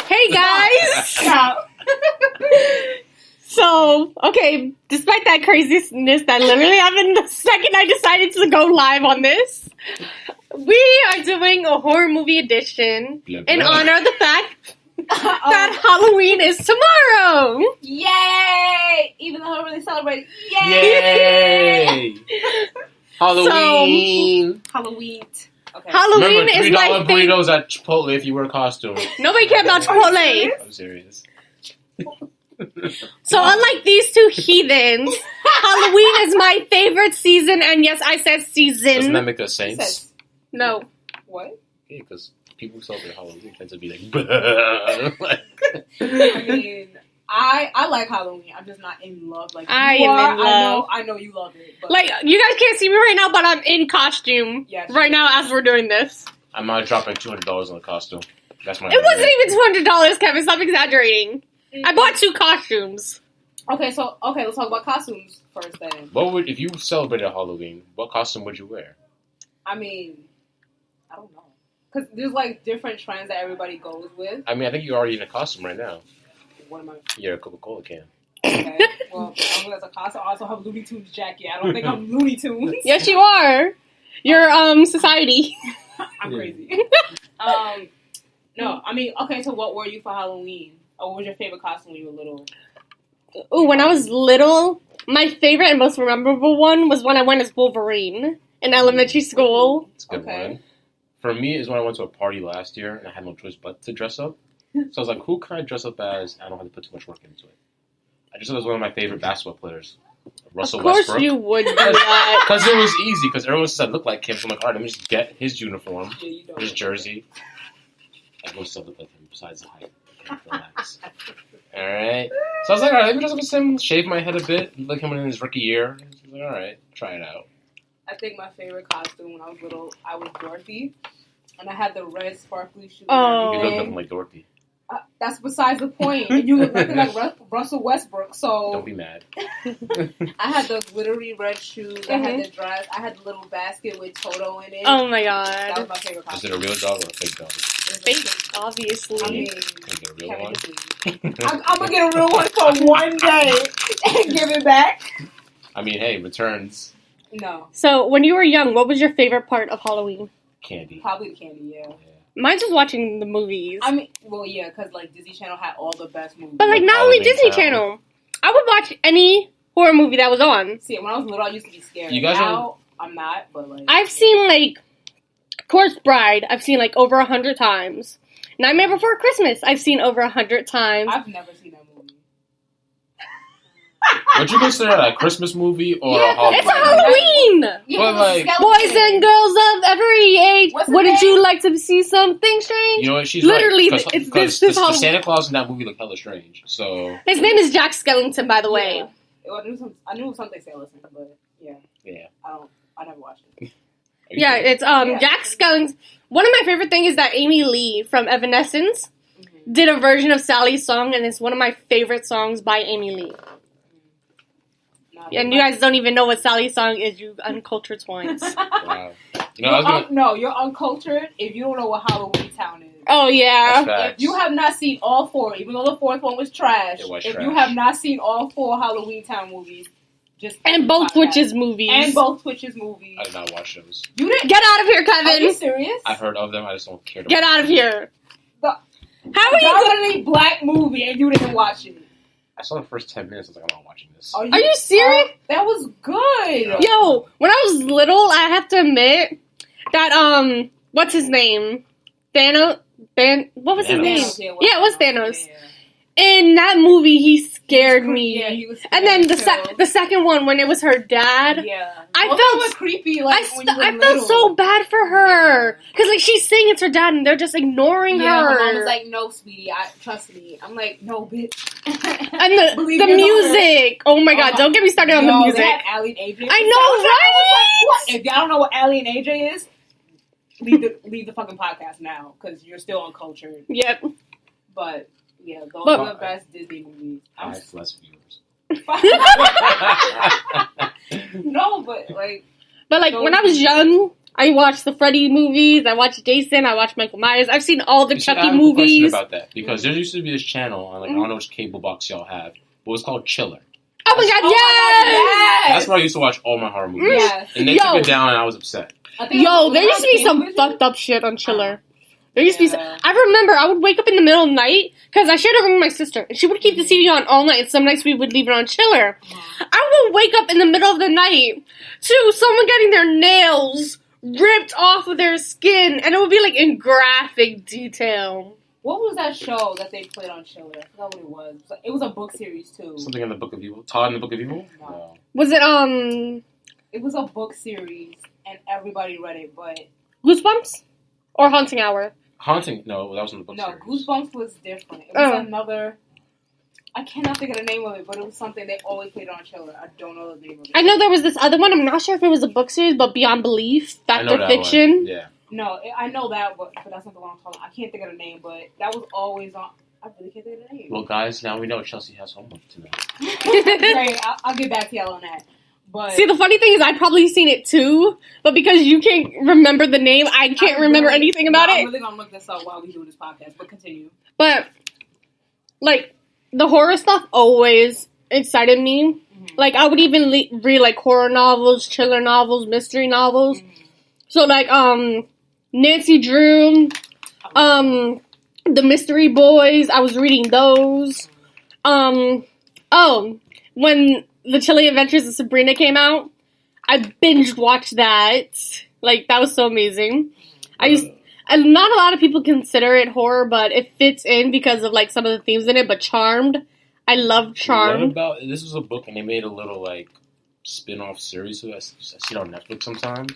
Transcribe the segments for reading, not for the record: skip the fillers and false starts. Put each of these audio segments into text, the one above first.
Hey guys! Stop. So, okay, despite that craziness that literally happened the second I decided to go live on this, we are doing a horror movie edition in honor of the fact that Halloween is tomorrow! Yay! Even though I don't really celebrate. Yay! Halloween! Halloween. Okay. Halloween Remember, is my $3 burritos at Chipotle if you wear a costume. Nobody cares about Chipotle. I'm serious. So unlike these two heathens, Halloween is my favorite season, and yes, I said season. Doesn't that make us saints? No. What? Yeah, because people who celebrate Halloween tend to be like, I mean, I like Halloween. I'm just not in love like I you am are. in love. I know you love it. But Like, you guys can't see me right now, but I'm in costume right now as we're doing this. I'm not dropping $200 on a costume. That's my. It wasn't even $200, Kevin. Stop exaggerating. I bought 2 costumes. Okay, let's talk about costumes first then. What would if you celebrated Halloween? What costume would you wear? I mean, I don't know. Because there's like different trends that everybody goes with. I mean, I think you're already in a costume right now. What am I? You're a Coca-Cola can. Okay. Well, I'm as a costume. I also have a Looney Tunes jacket. I don't think I'm Looney Tunes. Yes, you are. You're, society. I'm crazy. No, I mean, okay, so what were you for Halloween? Or what was your favorite costume when you were little? Ooh, when I was little, my favorite and most memorable one was when I went as Wolverine in elementary school. It's a good one. For me, is when I went to a party last year and I had no choice but to dress up. So I was like, who can I dress up as? I don't have to put too much work into it. I dressed up as one of my favorite basketball players, Russell Westbrook. Of course you would do that. Because it was easy, because everyone says I look like him. So I'm like, all right, let me just get his uniform, his jersey. I most stuff look like him besides the height. Okay, relax. Alright. So I was like, alright, let me dress up as him, shave my head a bit, like him in his rookie year. I was like, alright, try it out. I think my favorite costume when I was little, I was Dorothy. And I had the red sparkly shoes. Oh. You look nothing like Dorothy. That's besides the point. And you look nothing like Russell Westbrook, so... Don't be mad. I had those glittery red shoes. I had the dress. I had the little basket with Toto in it. Oh my That was god. my favorite Is costume. it a real dog or a fake dog? Fake, obviously. I mean, Can you get a real Kevin, one? please. I'm going to get a real one for one day and give it back. I mean, hey, returns. No. So, when you were young, what was your favorite part of Halloween? Candy. Probably the candy, yeah. Mine was watching the movies. I mean, well, yeah, because, like, Disney Channel had all the best movies. But, like, not only Halloween Disney Town. Channel. I would watch any horror movie that was on. See, when I was little, I used to be scared. You guys now, I'm not, but, like... I've seen, like, Corpse Bride, I've seen, like, over 100 times. Nightmare Before Christmas, I've seen over 100 times. I've never seen that movie. Would you consider that a Christmas movie or a Halloween? It's a Halloween! Yeah, But, like- Boys and girls of every age, What's his wouldn't name? you like to see something strange? You know what? She's Literally, right. it's Because this the Halloween. Santa Claus in that movie looked hella strange. So, His name is Jack Skellington, by the way. Yeah. Well, I knew something Sailorson, but yeah. yeah. I never watched it. Yeah, it's Yeah. Jack Skellington. One of my favorite things is that Amy Lee from Evanescence Mm-hmm. did a version of Sally's song, and it's one of my favorite songs by Amy Lee. And you guys don't even know what Sally's song is, you uncultured swines. Wow. You know, I was gonna, No, you're uncultured if you don't know what Halloween Town is. Oh, yeah. That's facts. If you have not seen all 4, even though the 4th one was trash, It was if trash. you have not seen all 4 Halloween Town movies, just... And both Twitches movies. And both Twitches movies. I did not watch those. You didn't... Get out of here, Are you Kevin! serious? I've heard of them. I just don't care. To Get watch out of them. here! The- How are you Predominantly black movie and you didn't watch it. I saw the first 10 minutes. I was like, I'm not watching this. Are you serious? That was good. Yo, when I was little, I have to admit that, what's his name? What was his name? Thanos. Yeah, it was Thanos. In that movie, he scared me. Yeah, he was And then scary, the second one, when it was her dad, Yeah. I Both felt- of them were creepy. Like when you were I little. felt so bad for her. Because, like, she's saying it's her dad, and they're just ignoring Yeah, her. my mom was like, "No, sweetie, trust me." I'm like, "No, bitch." And Believe the your music. Oh my god, don't get me started on the music. They had Allie and AJ. I know, right? What? If y'all don't know what Allie and AJ is, leave the fucking podcast now because you're still uncultured. Yep. But yeah, those But- are the best Disney movies. I have less viewers. No, but like, But, like, when I was young, I watched the Freddy movies. I watched Jason. I watched Michael Myers. I've seen all the Chucky I have movies. A question about that because there used to be this channel on I don't know which cable box y'all have, but it was called Chiller. Oh my god, yes! That's where I used to watch all my horror movies. Yes. And they took it down, and I was upset. Yo, there used to be some fucked up shit on Chiller. There used to be. I remember I would wake up in the middle of the night because I shared a room with my sister, and she would keep the TV on all night. And some nights we would leave it on Chiller. I would wake up in the middle of the night to someone getting their nails ripped off of their skin, and it would be like in graphic detail. What was that show that they played on Chiller? I forgot what it was. It was a book series too. Something in the Book of Evil. Todd in the Book of Evil. No. Was it It was a book series, and everybody read it, but Goosebumps or Haunting Hour? Haunting? No, that was in the book no, series. Goosebumps was different. It was another. I cannot think of the name of it, but it was something they always played on Chiller. I don't know the name of it. I know there was this other one. I'm not sure if it was a book series, but Beyond Belief, Fact or Fiction. One. Yeah. No, I know that, but that's not the one I'm talking about. I can't think of the name, but that was always on. I really can't think of the name. Well, guys, now we know Chelsea has homework tonight. Great, I'll get back to y'all on that. But see, the funny thing is, I've probably seen it too, but because you can't remember the name, I can't remember anything about it. I'm really gonna look this up while we do this podcast, but continue. But like the horror stuff always excited me. Mm-hmm. Like I would even read like horror novels, Chiller novels, mystery novels. Mm-hmm. So like Nancy Drew, the Mystery Boys. I was reading those. When The Chilling Adventures of Sabrina came out, I binge watched that. Like that was so amazing. And not a lot of people consider it horror, but it fits in because of like some of the themes in it. But Charmed, I love Charmed. What about this was a book and they made a little like spin-off series. So I see it on Netflix sometimes.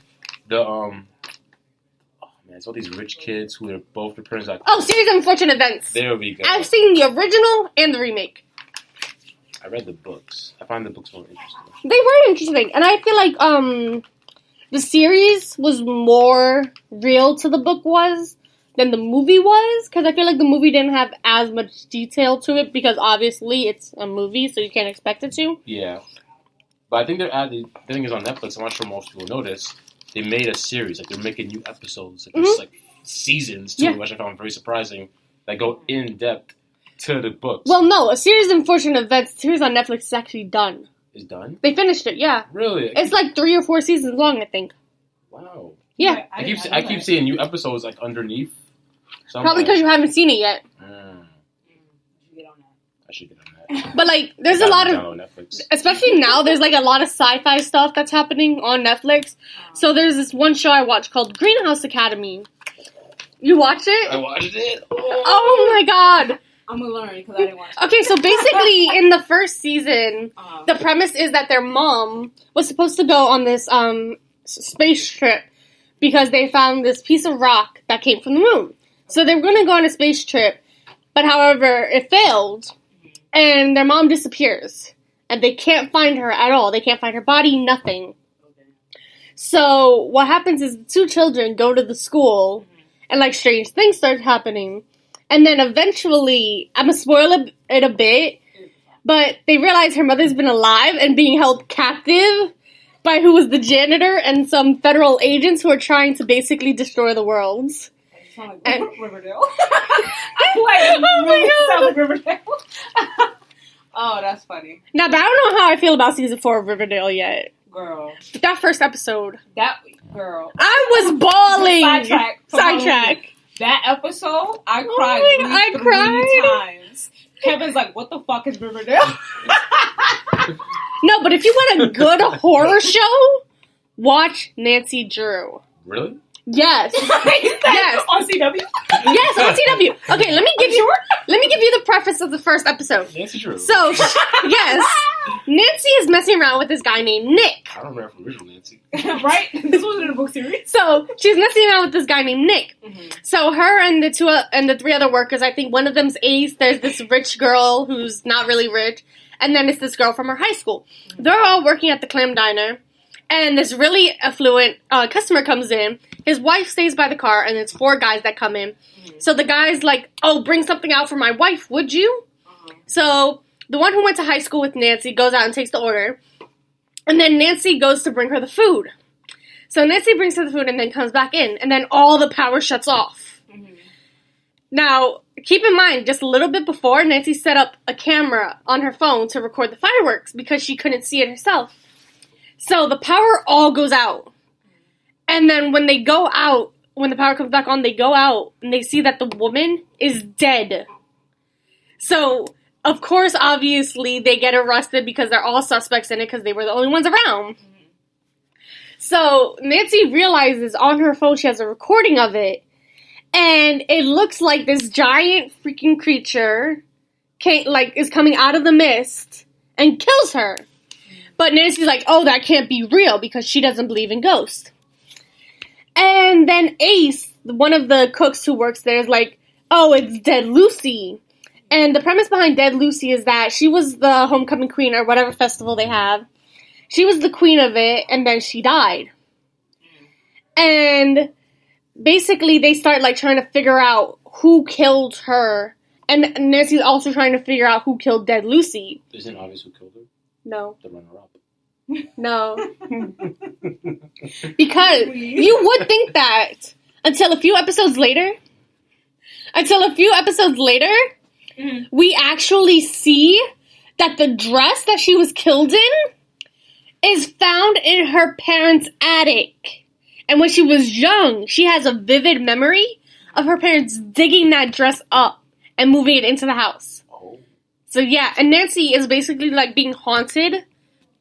It's all these rich kids who are both the parents. Like, Series of Unfortunate Events. There we go. I've seen the original and the remake. I read the books. I find the books more interesting. They were interesting, and I feel like the series was more real to the book than the movie was, because I feel like the movie didn't have as much detail to it because obviously it's a movie, so you can't expect it to. Yeah, but I think the thing is on Netflix. I'm not sure most people notice. They made a series, like they're making new episodes, like there's like seasons too, which I found very surprising. That go in depth to the books. Well, no, a series of Unfortunate Events series on Netflix is actually done. Is done? They finished it, yeah. Really? It's like 3 or 4 seasons long, I think. Wow. Yeah. I keep seeing new episodes like underneath. Probably because you haven't seen it yet. I should get on that. But like, there's a lot of, especially now, there's like a lot of sci-fi stuff that's happening on Netflix. So there's this one show I watched called Greenhouse Academy. You watched it? I watched it. Oh my god. I'm gonna learn because I didn't watch it. Okay, so basically in the first season, the premise is that their mom was supposed to go on this space trip because they found this piece of rock that came from the moon. So they were going to go on a space trip, but however, it failed. And their mom disappears. And they can't find her at all. They can't find her body, nothing. So what happens is the 2 children go to the school and like strange things start happening. And then eventually, I'm going to spoil it a bit, but they realize her mother's been alive and being held captive by who was the janitor and some federal agents who are trying to basically destroy the world. Sound like Riverdale. Oh my god! Sound like Riverdale. Oh, that's funny. Now, but I don't know how I feel about season 4 of Riverdale yet. Girl, But that first episode, girl, I was bawling. Sidetrack. That episode, I cried 3 times. Kevin's like, "What the fuck is Riverdale?" No, but if you want a good horror show, watch Nancy Drew. Really? Yes. Yes. On CW. Yes, on CW. Okay, let me give you the preface of the first episode. Nancy Drew. So, yes, Nancy is messing around with this guy named Nick. I don't remember from original Nancy. Right? This wasn't in a book series. So she's messing around with this guy named Nick. Mm-hmm. So her and the 3 other workers, I think one of them's Ace. There's this rich girl who's not really rich, and then it's this girl from her high school. Mm-hmm. They're all working at the Clam Diner. And this really affluent customer comes in. His wife stays by the car, and it's 4 guys that come in. Mm-hmm. So the guy's like, "Oh, bring something out for my wife, would you?" Mm-hmm. So the one who went to high school with Nancy goes out and takes the order. And then Nancy goes to bring her the food. So Nancy brings her the food and then comes back in, and then all the power shuts off. Mm-hmm. Now, keep in mind, just a little bit before, Nancy set up a camera on her phone to record the fireworks because she couldn't see it herself. So the power all goes out. And then when they go out, when the power comes back on, they go out and they see that the woman is dead. So, of course, obviously, they get arrested because they're all suspects in it because they were the only ones around. So, Nancy realizes on her phone she has a recording of it. And it looks like this giant freaking creature is coming out of the mist and kills her. But Nancy's like, oh, that can't be real because she doesn't believe in ghosts. And then Ace, one of the cooks who works there, is like, oh, it's Dead Lucy. And the premise behind Dead Lucy is that she was the homecoming queen or whatever festival they have. She was the queen of it, and then she died. And basically, they start trying to figure out who killed her. And Nancy's also trying to figure out who killed Dead Lucy. Isn't it obvious who killed her? No. The runner-up. No. Because you would think that until a few episodes later, we actually see that the dress that she was killed in is found in her parents' attic. And when she was young, she has a vivid memory of her parents digging that dress up and moving it into the house. Oh. So yeah, and Nancy is basically being haunted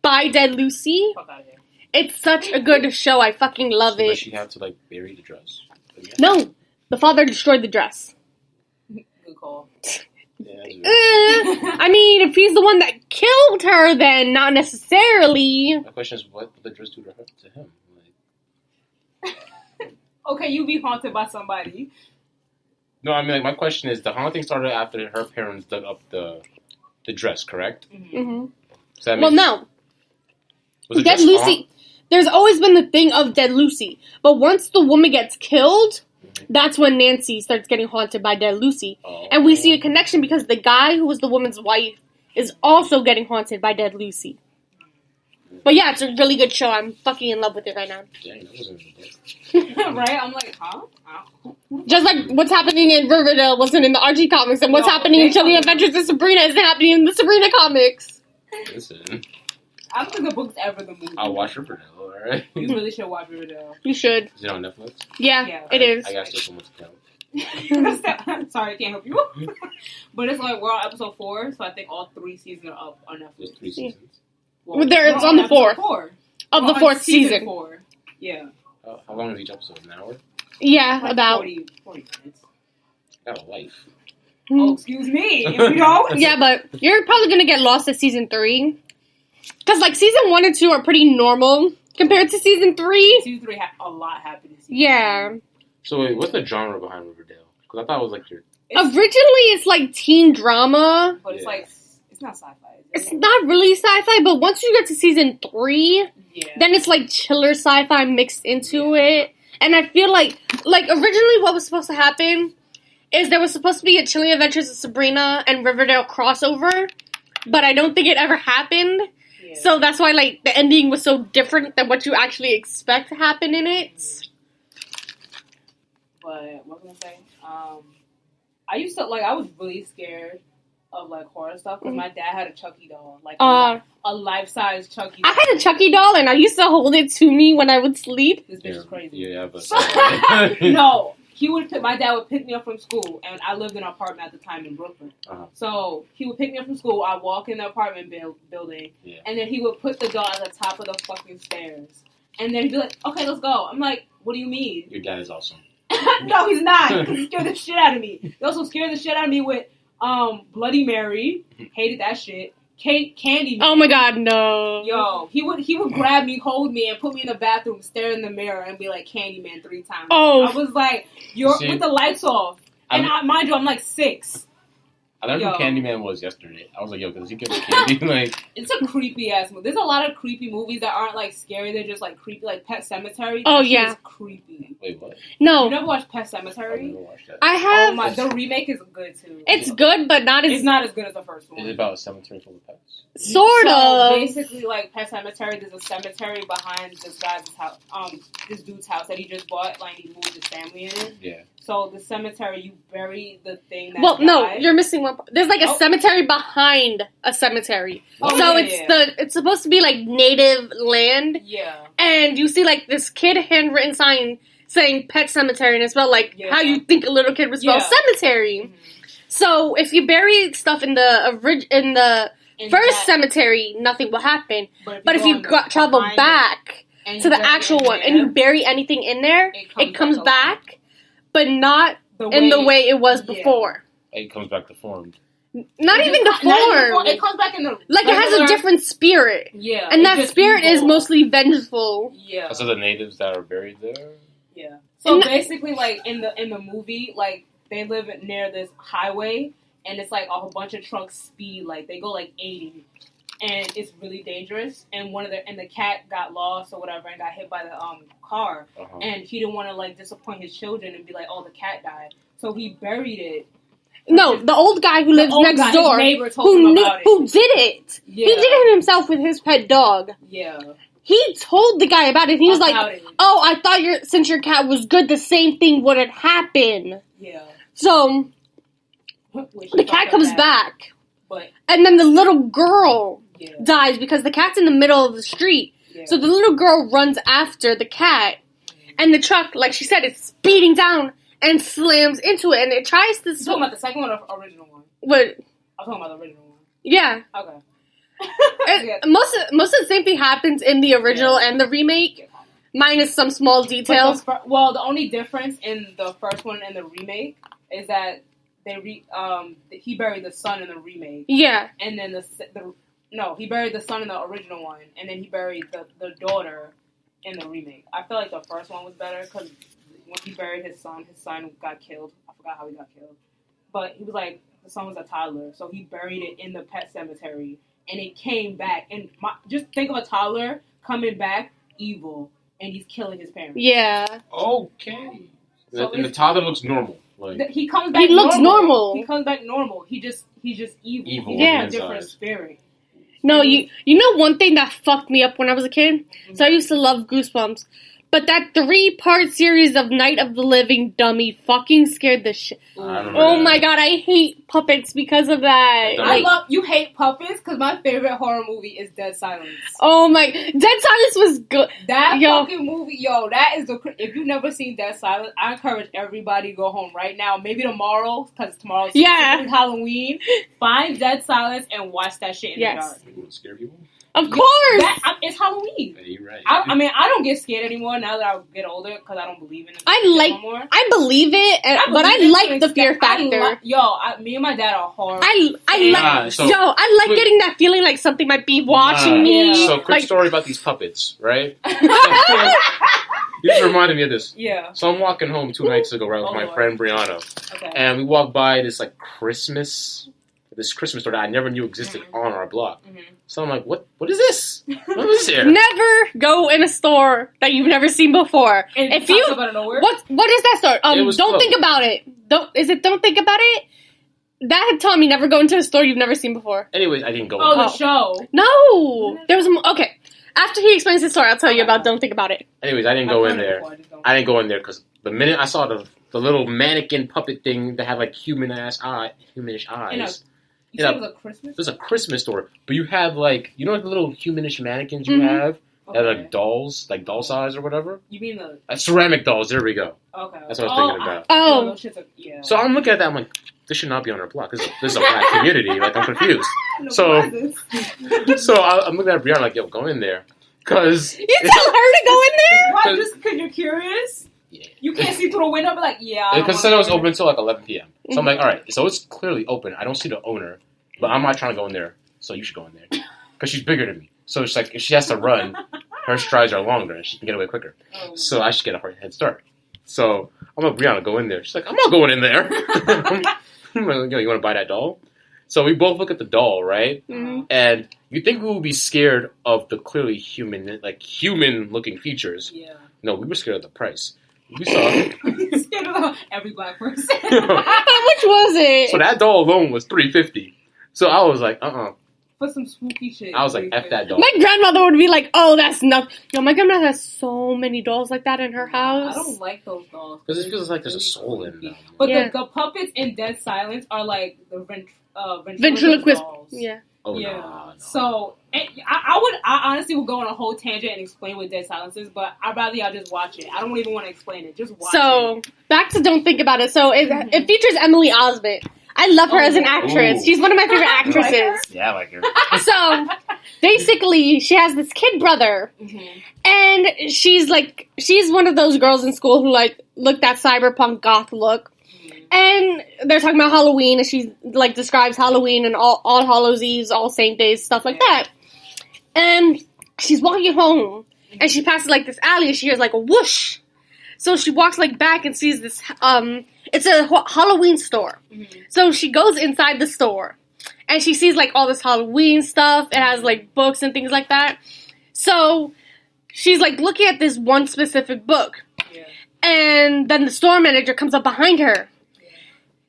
by Dead Lucy. Fuck out of here. It's such a good show. I fucking love it. Does she have to bury the dress? Again? No, the father destroyed the dress. Good call. Yeah, I mean, if he's the one that killed her, then not necessarily. my question is, what did the dress do to him? Okay, you be haunted by somebody. No, I mean, my question is, the haunting started after her parents dug up the dress, correct? Mm-hmm. So that Well, means- no. Was the Dead dress Lucy. There's always been the thing of Dead Lucy. But once the woman gets killed, that's when Nancy starts getting haunted by Dead Lucy. Oh. And we see a connection because the guy who was the woman's wife is also getting haunted by Dead Lucy. But yeah, it's a really good show. I'm fucking in love with it right now. Dang, that wasn't even good. Right? I'm like, huh? Just like what's happening in Riverdale wasn't in the Archie comics, and what's happening in Chilling Adventures of Sabrina isn't happening in the Sabrina comics. Listen, I don't think the book's ever the movie. I'll watch Riverdale, alright? You really should watch Riverdale. You should. Is it on Netflix? Yeah. It is. I got still so much to count. Sorry, I can't help you. But it's we're on episode 4, so I think all 3 seasons are up on Netflix. There's 3 seasons. Well, it's on the episode 4th. We're Of the on 4th season. 4. Yeah. How long is each episode? An hour? Yeah, about. 40 minutes. I got a life. Oh, excuse me. If you don't. Yeah, but you're probably gonna get lost at season 3. Because, season 1 and 2 are pretty normal compared to season 3. Season 3 had a lot happened in season Yeah. 3. So wait, what's the genre behind Riverdale? Because I thought it was your... Originally, it's teen drama. But it's Yeah. it's not sci-fi. It's not really sci-fi, but once you get to season 3, Yeah. then it's chiller sci-fi mixed into it. And I feel like originally what was supposed to happen is there was supposed to be a Chilling Adventures of Sabrina and Riverdale crossover, but I don't think it ever happened. Yeah. So that's why the ending was so different than what you actually expect to happen in it. But what was I say? I used to I was really scared of horror stuff because my dad had a Chucky doll, a life-size Chucky doll. I had a Chucky doll and I used to hold it to me when I would sleep. This bitch is crazy. Yeah, but... No, my dad would pick me up from school, and I lived in an apartment at the time in Brooklyn. Uh-huh. So he would pick me up from school. I'd walk in the apartment building, and then he would put the doll at the top of the fucking stairs, and then he'd be like, "Okay, let's go." I'm like, "What do you mean?" Your dad is awesome. No, he's not. Because he scared the shit out of me. He also scared the shit out of me with Bloody Mary. Hated that shit. Candy. Oh my god, no. Yo, he would grab me, hold me, and put me in the bathroom, stare in the mirror, and be like, Candyman 3 times. Oh. I was like, with the lights off. And mind you, I'm 6. I learned who Candyman was yesterday. I was like, yo, does he give us candy? Like, it's a creepy ass movie. There's a lot of creepy movies that aren't like scary. They're just like creepy, like Pet Sematary. Oh yeah, it's creepy. Wait, what? No, you never watched Pet Sematary? I never watched that. I have. Oh my, the remake is good too. It's good, but not as. It's not as good as the first one. Is it about a cemetery full of pets? Sort of. Basically, like Pet Sematary, there's a cemetery behind this guy's house, this dude's house that he just bought. Like he moved his family in it. Yeah. So the cemetery, you bury the thing that Well, died. no, you're missing one part. There's like a cemetery behind a cemetery. Oh, so yeah, it's supposed to be like native land. Yeah. And you see like this kid handwritten sign saying Pet Cemetery, and it's spelled like how you think a little kid would spell cemetery. Mm-hmm. So if you bury stuff in the first cemetery, nothing will happen. But if you travel back to the actual one and you bury anything in there, it comes back. But not in the way it was before. It comes back deformed. Not even deformed. It comes back in the like it has a different spirit. Yeah, and that spirit is mostly vengeful. Yeah. So the natives that are buried there. Yeah. So basically, like in the movie, like they live near this highway, and it's like a whole bunch of trucks speed, like they go like 80. And it's really dangerous. And the cat got lost or whatever and got hit by the car. Uh-huh. And he didn't want to like disappoint his children and be like, "Oh, the cat died." So he buried it. No, the old guy who lives next door, who did it. Yeah. He did it himself with his pet dog. Yeah. He told the guy about it. He was like, "Oh, I thought since your cat was good, the same thing wouldn't happen." Yeah. So the cat comes back. But and then the little girl dies because the cat's in the middle of the street. Yeah. So the little girl runs after the cat, and the truck, like she said, is speeding down and slams into it, and it tries to. You talking about the second one or the original one? What? I'm talking about the original one. Yeah. Okay. Most of the same thing happens in the original and the remake, minus some small details. The only difference in the first one and the remake is that he buried the son in the remake. Yeah. And then he buried the son in the original one, and then he buried the daughter in the remake. I feel like the first one was better because when he buried his son got killed. I forgot how he got killed, but he was like the son was a toddler, so he buried it in the pet cemetery, and it came back. And just think of a toddler coming back evil, and he's killing his parents. Yeah. Okay. So and the toddler looks normal. Like, he comes back. He looks normal. He comes back normal. He's just evil. Yeah, a different spirit. No, you know one thing that fucked me up when I was a kid. Mm-hmm. So I used to love Goosebumps, but that 3-part series of Night of the Living Dummy fucking scared the shit. Oh my god, I hate puppets because of that. You hate puppets because my favorite horror movie is Dead Silence. Oh my, Dead Silence was good. That fucking movie, that is if you've never seen Dead Silence, I encourage everybody to go home right now, maybe tomorrow, because tomorrow's Halloween. Find Dead Silence and watch that shit in the dark. You want to scare people? Of course! It's Halloween. Yeah, you're right. I mean, I don't get scared anymore now that I get older because I don't believe in it anymore. I believe it, but I like the fear factor. Me and my dad are horror. I like getting that feeling like something might be watching me. So, quick story about these puppets, right? You just reminded me of this. Yeah. So I'm walking home 2 nights ago, right, with my friend Brianna. Okay. And we walked by this Christmas store that I never knew existed on our block. Mm-hmm. So I'm like, what is this? What is here? Never go in a store that you've never seen before. And if you out of nowhere? What is that store? Don't think about it. Don't think about it? That had taught me never go into a store you've never seen before. Anyways, I didn't go. The show. No. There was okay. After he explains his story, I'll tell you about Don't Think About It. Anyways, I didn't go in there. I didn't go in there because the minute I saw the little mannequin puppet thing that had humanish eyes. You said it was a Christmas? It was a Christmas store. But you have the little humanish mannequins you have? Okay. That are dolls, doll size or whatever? You mean the... ceramic dolls, there we go. Okay. That's what I was thinking about. So I'm looking at that, I'm like, this should not be on our block. This is a black community. I'm confused. So I'm looking at Brianna like, yo, go in there. Because... You tell her to go in there? Why? Just because you're curious? Yeah. You can't see through the window, but because it said it was open until 11 p.m. So I'm like, all right, so it's clearly open. I don't see the owner, but I'm not trying to go in there, so you should go in there. Because she's bigger than me. So it's like, if she has to run, her strides are longer and she can get away quicker. Oh. So I should get a head start. So I'm like, Brianna, go in there. She's like, I'm not going in there. I'm like, you want to buy that doll? So we both look at the doll, right? Mm-hmm. And you think we would be scared of the clearly human-looking features. Yeah. No, we were scared of the price. We saw scared of every black person. How much was it? So that doll alone was $350. So I was like, For some spooky shit. I was like, F that doll. My grandmother would be like, oh, that's nothing. Yo, my grandma has so many dolls like that in her house. I don't like those dolls. Because it feels like there's a soul in them. But the puppets in Dead Silence are like the ventriloquist dolls. Yeah. Oh, yeah. no. So I honestly would go on a whole tangent and explain what Dead Silence is, but I'd rather y'all just watch it. I don't even want to explain it. Just watch it. So back to Don't Think About It. So it features Emily Osment. I love her as an actress. Ooh. She's one of my favorite actresses. Yeah, I like her. So basically, she has this kid brother, and she's one of those girls in school who look that cyberpunk goth look. And they're talking about Halloween, and she describes Halloween and all Hallows Eves, All Saint Days, stuff like that. And she's walking home, and she passes this alley, and she hears a whoosh. So she walks back and sees this. It's a Halloween store. So she goes inside the store, and she sees all this Halloween stuff. It has books and things like that. So she's looking at this one specific book, and then the store manager comes up behind her.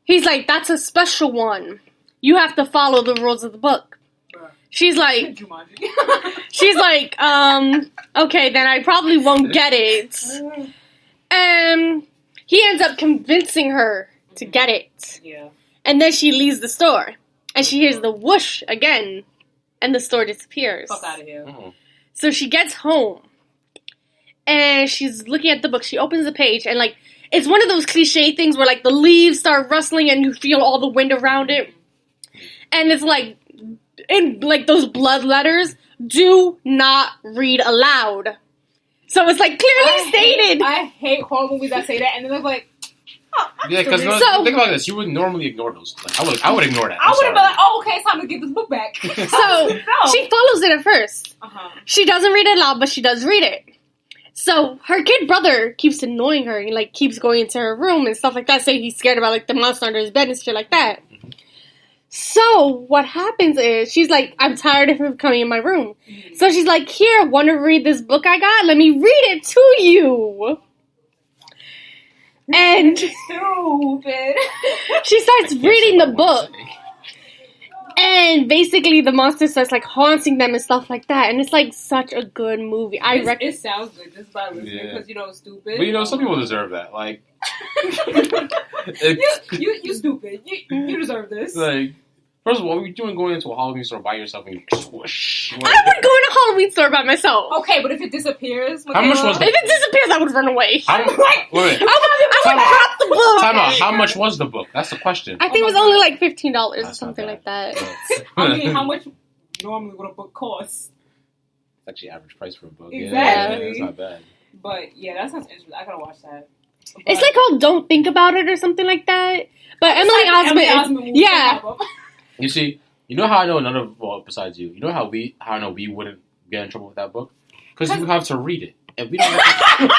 He's like, that's a special one. You have to follow the rules of the book. She's like, okay, then I probably won't get it. And he ends up convincing her to get it. Yeah. And then she leaves the store. And she hears the whoosh again. And the store disappears. Fuck out of here. So she gets home. And she's looking at the book. She opens the page and it's one of those cliche things where the leaves start rustling and you feel all the wind around it. And it's in those blood letters, do not read aloud. So it's clearly stated. I hate horror movies that say that, and then they're like, yeah, because think about this. You would normally ignore those. I would ignore that. I would have been like, oh, okay, it's time to get this book back. So she follows it at first. She doesn't read it aloud, but she does read it. So her kid brother keeps annoying her and keeps going into her room and stuff like that, saying he's scared about the monster under his bed and shit like that. So what happens is she's like, I'm tired of him coming in my room. So she's like, here, want to read this book I got? Let me read it to you. And stupid. She starts reading the book. And basically the monster starts haunting them and stuff like that. And it's such a good movie. It sounds good just by listening because it's stupid. But some people deserve that. You stupid. You deserve this. First of all, what are you doing going into a Halloween store by yourself and swoosh? I would go in a Halloween store by myself. Okay, but if it disappears, how much was it? If it disappears, I would run away. I would drop the book. Time out. How much was the book? That's the question. I think it was only $15 or something like that. I mean, how much normally would a book cost? It's actually average price for a book. Exactly. Yeah, it's not bad. But yeah, that sounds interesting. I gotta watch that. But it's called Don't Think About It or something like that. But Emily Osment, yeah. You see, you know how I know besides you, you know how I know we wouldn't get in trouble with that book? Because you have to read it. And we don't have to...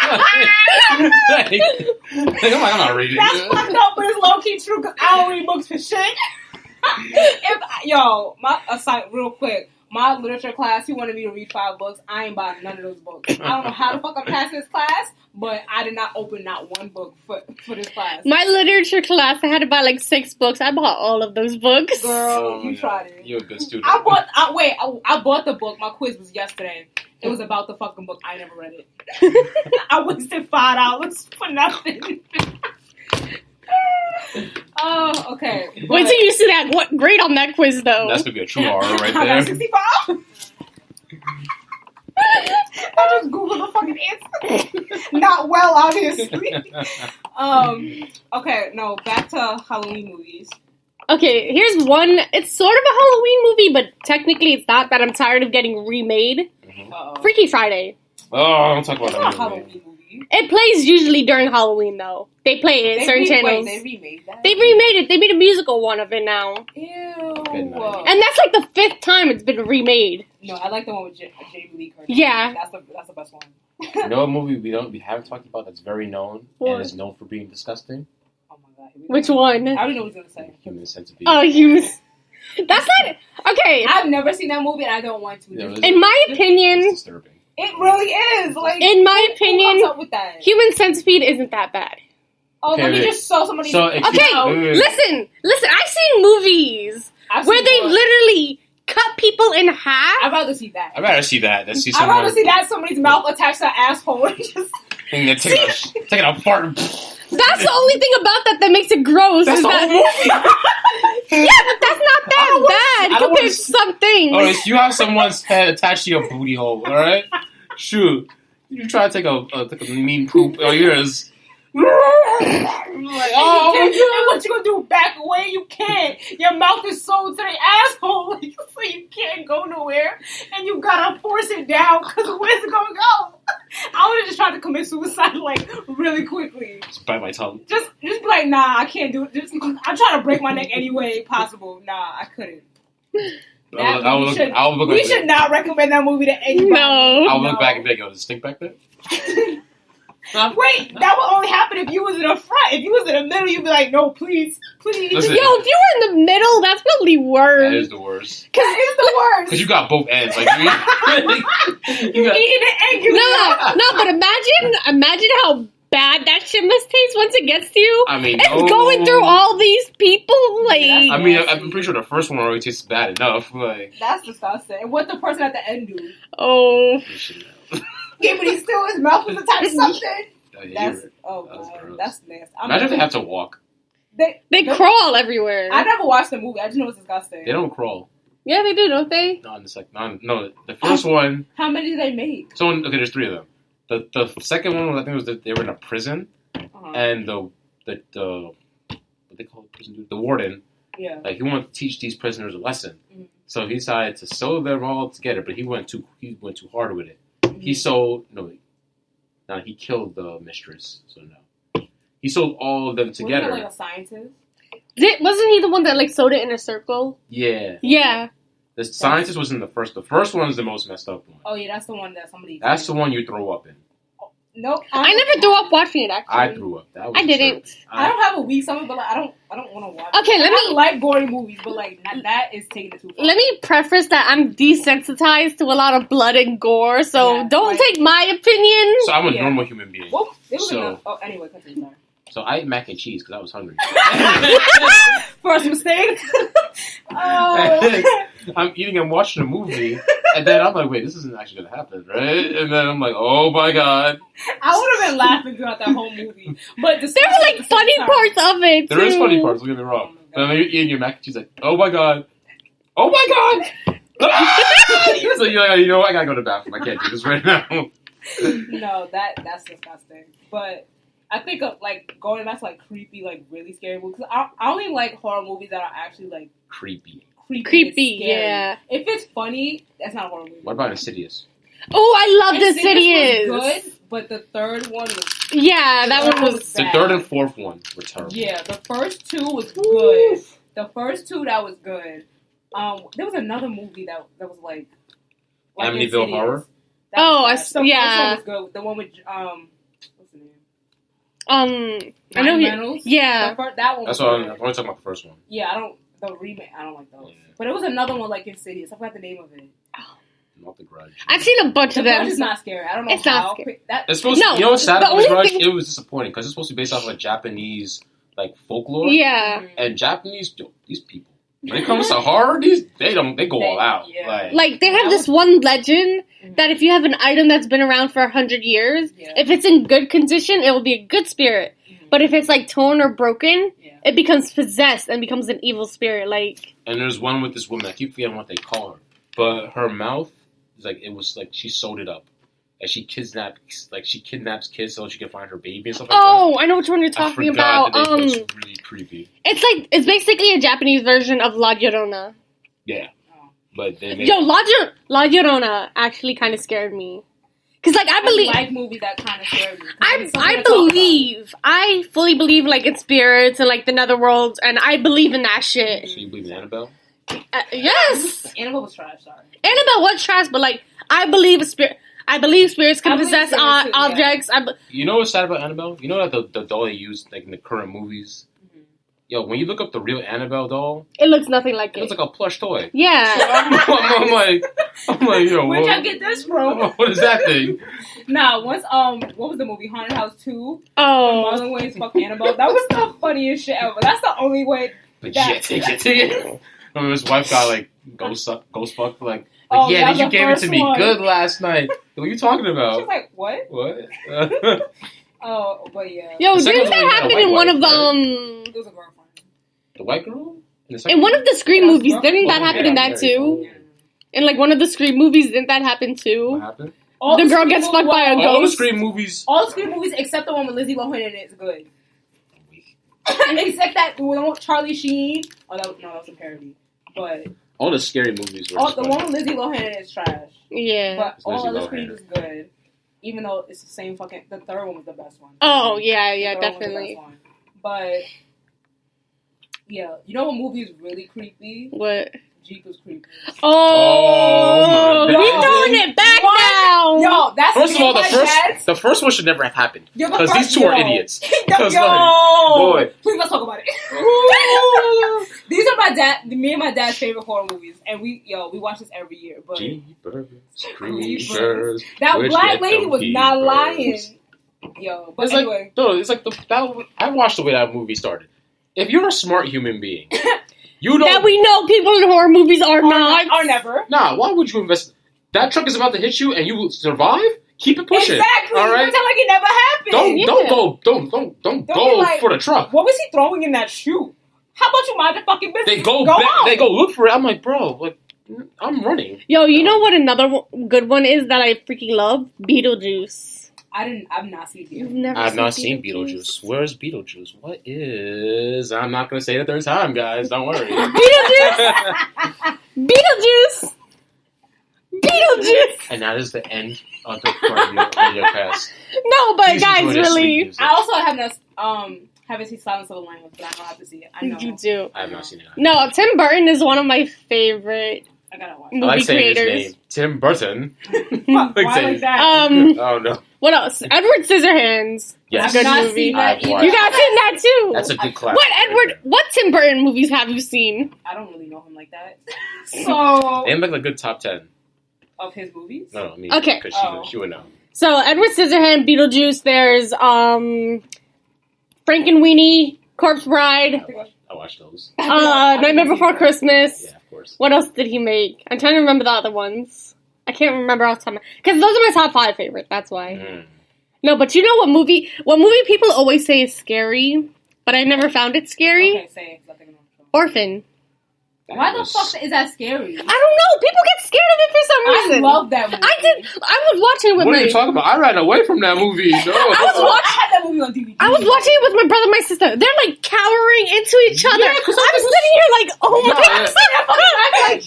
I'm not reading it. That's fucked up, but it's low-key true because I don't read books for shit. Real quick. My literature class, he wanted me to read 5 books. I ain't buying none of those books. I don't know how the fuck I'm passing this class, but I did not open not one book for this class. My literature class, I had to buy 6 books. I bought all of those books. Girl, you tried it. You're a good student. I bought the book. My quiz was yesterday. It was about the fucking book. I never read it. I wasted $5 for nothing. Oh, okay. Wait till you see that. What grade on that quiz, though? That's gonna be a true horror right there. I got 65. I just googled the fucking answer. Not well, obviously. Okay, no, back to Halloween movies. Okay, here's one. It's sort of a Halloween movie, but technically it's not. That I'm tired of getting remade. Freaky Friday. Oh, don't talk about that Halloween movie. It plays usually during Halloween, though. They play it at certain channels. They remade that? They remade it. They made a musical one of it now. Ew. And that's the 5th time it's been remade. No, I like the one with Jamie Lee Curtis. Yeah. That's the best one. You know what movie we haven't talked about that's very known and is known for being disgusting? Oh my god. Which one? I already know what he's gonna say. Human Centipede. Oh, That's not okay. I've never seen that movie, and I don't want to. Yeah, in my opinion, it's disturbing. It really is. Like, in my opinion, who comes up with that? Human Centipede isn't that bad. Oh, let me just show somebody. Okay, listen. I've seen movies where they literally cut people in half. I'd rather see that. I'd rather see that. I'd rather see that somebody's mouth attached to an asshole and just take it apart. That's the only thing about that makes it gross. That's the whole movie. Yeah, but that's not that bad compared to some things. Oh, you have someone's head attached to your booty hole, alright? Shoot. You try to take a mean poop of yours. Like, oh, and what you gonna do? Back away? You can't. Your mouth is sewn to the asshole, like, so you can't go nowhere, and you gotta force it down because where's it gonna go? I would have just tried to commit suicide like really quickly. Just bite my tongue. Just be like, nah, I can't do it. I'm trying to break my neck any way possible. Nah, I couldn't. We should not recommend that movie to anybody. No. I'll look back and be like, yo, does it stink back there? Wait, that would only happen if you was in the front. If you was in the middle, you'd be like, no, please. Listen, yo, if you were in the middle, that's probably worse. That is the worst. That is the worst. Because you got both ends. Like, you eating it and you No, but imagine how bad that shit must taste once it gets to you. I mean, it's going through all these people. Like, I mean, I'm pretty sure the first one already tastes bad enough. Like, that's disgusting. And what the person at the end do? Oh. Yeah, but he still his mouth was attached to something. That's god, that's nasty. Imagine if they have to walk. They crawl everywhere. I never watched the movie. I just know it's disgusting. They don't crawl. Yeah, they do, don't they? No, no. The first one. How many do they make? So okay, there's 3 of them. The second one, I think, was that they were in a prison, and the what they call it, prison dude, the warden. Yeah. Like, he wanted to teach these prisoners a lesson, so he decided to sew them all together. But he went too hard with it. He killed the mistress. So no, he sewed all of them together. Wasn't he like a scientist? Wasn't he the one that like sewed it in a circle? Yeah. Yeah. The scientist was in the first. The first one's the most messed up one. Oh yeah, that's the one that somebody. That's the one you throw up in. Nope. I never threw up watching it. Actually, I threw up. I didn't. I don't have a weak stomach, but like, I don't want to watch. Okay, I like gory movies, but like that is taking it too far. Let me preface that I'm desensitized to a lot of blood and gore, so don't take my opinion. So I'm a normal human being. Well, anyway, continue. Sorry. So I ate mac and cheese because I was hungry. First mistake. Oh. I'm eating and watching a movie, and then I'm like, wait, this isn't actually going to happen, right? And then I'm like, oh my god. I would have been laughing throughout that whole movie. But there were like funny parts of it, There is funny parts, don't get me wrong. But then you're eating your mac and cheese like, oh my god. Oh my god! So you're like, you know what? I gotta go to the bathroom. I can't do this right now. No, that's disgusting. But I think of like going back to like creepy, like really scary movies. I only like horror movies that are actually like creepy, yeah. If it's funny, that's not a horror movie. What about Insidious? Oh, I love Insidious. Was good, but the third one was that one was bad. The third and fourth one were terrible. Yeah, the first 2 was good. The first 2 that was good. There was another movie that was like Amityville Horror. The first one was good. The one with what's the name? I know. Yeah, that one. That's what I'm only talking about the first one. Yeah, the remake. I don't like those. Yeah. But it was another one like Insidious. I forgot the name of it. Not The Grudge. I've seen a bunch of them. It's not scary. I don't know. It's not scary. It's supposed to, you know what's sad about The Grudge? It was disappointing because it's supposed to be based off of Japanese like folklore. Yeah. And Japanese, these people, when it comes to horror, they go all out. Yeah. Like they have this one legend that if you have an item that's been around for 100 years, if it's in good condition, it will be a good spirit. But if it's like torn or broken, it becomes possessed and becomes an evil spirit. Like. And there's one with this woman. I keep forgetting what they call her, but her mouth is like it was like she sewed it up, and she kidnaps kids so she can find her baby and stuff like that. Oh, I know which one you're talking about. It's really creepy. It's basically a Japanese version of La Llorona. Yeah, but they La Llorona actually kind of scared me. Because, like, I believe... I like movies that kind of scare me. I fully believe, like, in spirits and, like, the netherworld, and I believe in that shit. So you believe in Annabelle? Yes! Annabelle was trash, sorry. Annabelle was trash, but, like, I believe spirits can possess objects. You know what's sad about Annabelle? You know that the doll they use, like, in the current movies? Yo, when you look up the real Annabelle doll, it looks nothing like it. It looks like a plush toy. Yeah. I'm like, yo, where'd y'all get this from? What is that thing? Nah, once what was the movie Haunted House 2? Oh, Marlon Wayans fucked Annabelle. That was the funniest shit ever. That's the only way. But take it. I mean, his wife got like ghost fucked. Like yeah, you gave it to me good last night. What are you talking about? She was like, what? What? Oh, but yeah. Yo, didn't that happen in one of the It was a girlfriend. The white girl? In one of the Scream movies, didn't that happen in that too? In like one of the Scream movies, didn't that happen too? What happened? The girl gets fucked by a ghost. All the Scream movies. All the Scream movies except the one with Lizzie Lohan in it is good. Except that the one with Charlie Sheen. Oh, that was a parody. But all the scary movies were the one with Lizzie Lohan in it is trash. Yeah. But all other Scream is good. Even though it's the same fucking... The third one was the best one. Oh, yeah, definitely. But... Yeah. You know what movie is really creepy? What? Jeepers Creepers. Oh, we throwing it back now. Yo, that's first of all, the first one should never have happened because these two are idiots. Boy, please let's talk about it. These are me and my dad's favorite horror movies, and we watch this every year. But Jeepers Creepers. That black lady was not lying. Yo, but anyway, it's like I watched the way that movie started. If you're a smart human being. You don't. That we know people in horror movies are not. Or never. Nah, why would you invest? That truck is about to hit you and you will survive? Keep it pushing. Exactly. All right? Pretend like it never happened. Don't go like, for the truck. What was he throwing in that chute? How about you mind the fucking business? They go back, they go look for it. I'm like, bro, like, I'm running. Yo, you know what another good one is that I freaking love? Beetlejuice. I've not seen Beetlejuice. I've not seen Beetlejuice. Where's Beetlejuice? What is? I'm not going to say it a third time, guys. Don't worry. Beetlejuice. And that is the end of the radio cast. No, but please guys, really. I also haven't seen Silence of the Lambs, but I don't have to see it. I know. You do. I have not seen it. No, Tim Burton is one of my favorite. I gotta watch. I like saying his name, Tim Burton. Why like that? Oh no. What else? Edward Scissorhands. Yes, good movie. You guys seen that too. That's a good classic. What Tim Burton movies have you seen? I don't really know him like that. So name like a good top 10 of his movies. No, I mean, okay, because she would know. So Edward Scissorhands, Beetlejuice. There's Frankenweenie, Corpse Bride. I watched those. Nightmare Before Christmas. Yeah, of course. What else did he make? I'm trying to remember the other ones. I can't remember off the top of my... Because those are my top 5 favorites, that's why. No, but you know what movie people always say is scary, but I never found it scary? Okay, say it. Orphan. Why the fuck is that scary? I don't know. People get scared of it for some reason. I love that movie. I was watching it with What are you talking about? I ran away from that movie. No. I had that movie on DVD. I was watching it with my brother and my sister. They're like cowering into each other. Yeah, I'm sitting here like, oh my god.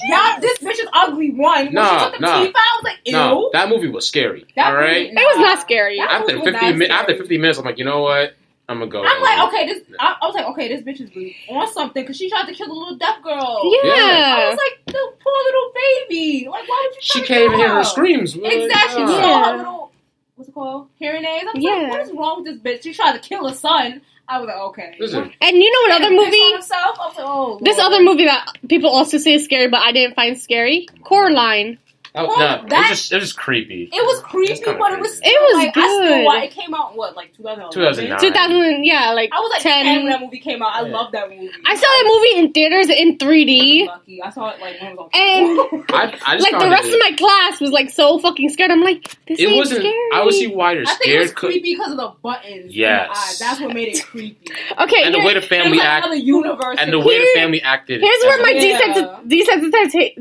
Y'all, this bitch is ugly. One. When she took the teeth out, I was like, ew. No, that movie was scary. All right? It was not scary. After 15 minutes, I'm like, you know what? I'm gonna go. I'm like, okay, I was like, okay, this bitch is really on something because she tried to kill the little deaf girl. Yeah. I was like, the poor little baby. Like, why would you? She can't even hear her screams. Exactly. She saw her little, what's it called? Hearing aids. I was like, what is wrong with this bitch? She tried to kill her son. I was like, okay. Listen. And you know what other movie? I was like, oh, this other movie that people also say is scary, but I didn't find scary. Coraline. Oh, no, it was just creepy. It was creepy, but it was like, good. I still, it came out like 2009. 2000, yeah, like I was like 10 when that movie came out. I love that movie. I saw that movie in theaters in 3D. Lucky. I saw it like when it was on. And I just like the rest of my class was like so fucking scared. I'm like, this ain't scary. I would see why they're scared. I think it was creepy because of the buttons. Yes, in the eyes. That's what made it creepy. Okay, and the way the family acted. And the way the family acted. Here's where my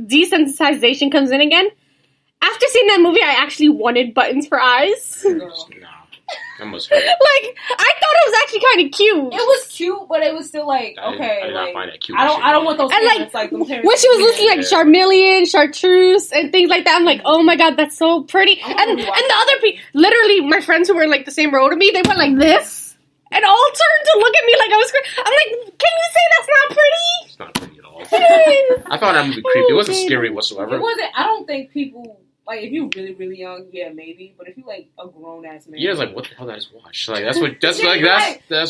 desensitization comes in again. After seeing that movie, I actually wanted buttons for eyes. No, that must hurt. Like, I thought it was actually kind of cute. It was cute, but it was still like, okay. I did not find it cute. I don't want those. And like when she was listening like Charmeleon, Chartreuse, and things like that, I'm like, oh my god, that's so pretty. And the other people, literally, my friends who were in like the same row to me, they went like this, and all turned to look at me like I was. I'm like, can you say that's not pretty? It's not pretty at all. I found that movie creepy. It wasn't scary whatsoever. It wasn't. I don't think people Like, if you're really, really young, yeah, maybe. But if you're, like, a grown-ass man... Yeah, it's like, what the hell did I just watch? Like, that's what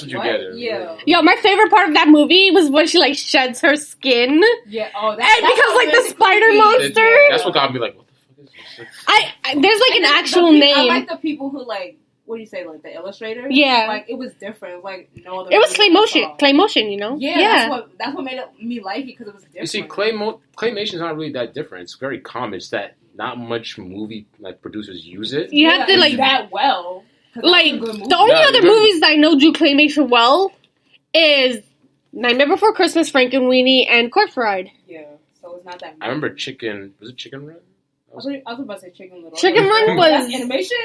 you get. Yeah. Yo, my favorite part of that movie was when she, like, sheds her skin. Yeah, oh, that's because, like, the spider monster... That's what got me, like, what the fuck is this? There's, like, an actual name. I like the people who, like... What do you say, like, the illustrator? Yeah. Like, it was different. It was, like, no other... It was claymation, you know? Yeah. That's what made me like it, because it was different. You see, claymation is not really that different. It's very common. It's that not much movie, like, producers use it. You have to, like... that well. Like, the only other movies that I know do claymation well is Nightmare Before Christmas, Frankenweenie, and Corpse Bride. Yeah, so it's not that I remember Chicken... Was it Chicken Run? I was about to say Chicken Little. Chicken Run was... animation?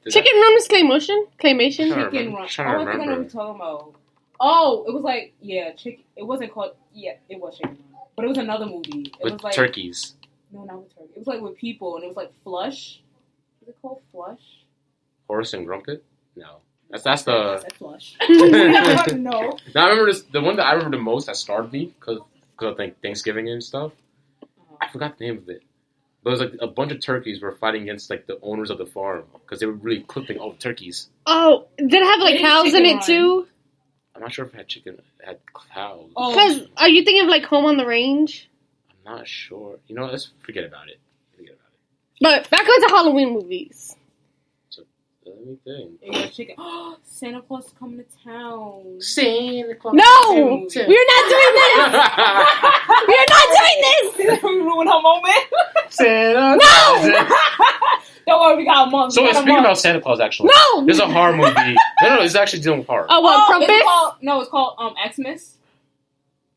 Chicken Run was claymation. Chicken Run. I think I know what you're talking about. Oh, it was like, chicken. It wasn't called, it was Chicken Run. But it was another movie. It was like turkeys. No, not with turkeys. It was like with people, and it was like Flush. Is it called Flush? Horace and Grumpet? No. That's the... I said Flush. No. Now, I remember the one that I remember the most that started me, because of Thanksgiving and stuff. I forgot the name of it. But it was like a bunch of turkeys were fighting against like the owners of the farm because they were really clipping all the turkeys. Oh, did it have like cows in it too? I'm not sure if it had chicken. It had cows. Because are you thinking of like Home on the Range? I'm not sure. You know, let's forget about it. But back onto Halloween movies. So let me think. Yeah, chicken. Santa Claus is coming to town. Santa Claus. No, we're not doing this. We're not doing this. We ruined her moment. Santa. No. Don't worry, we got a month. So speaking about Santa Claus, actually, no, there's a horror movie. No, it's actually dealing with horror. Oh, what? Krampus? It's called Xmas.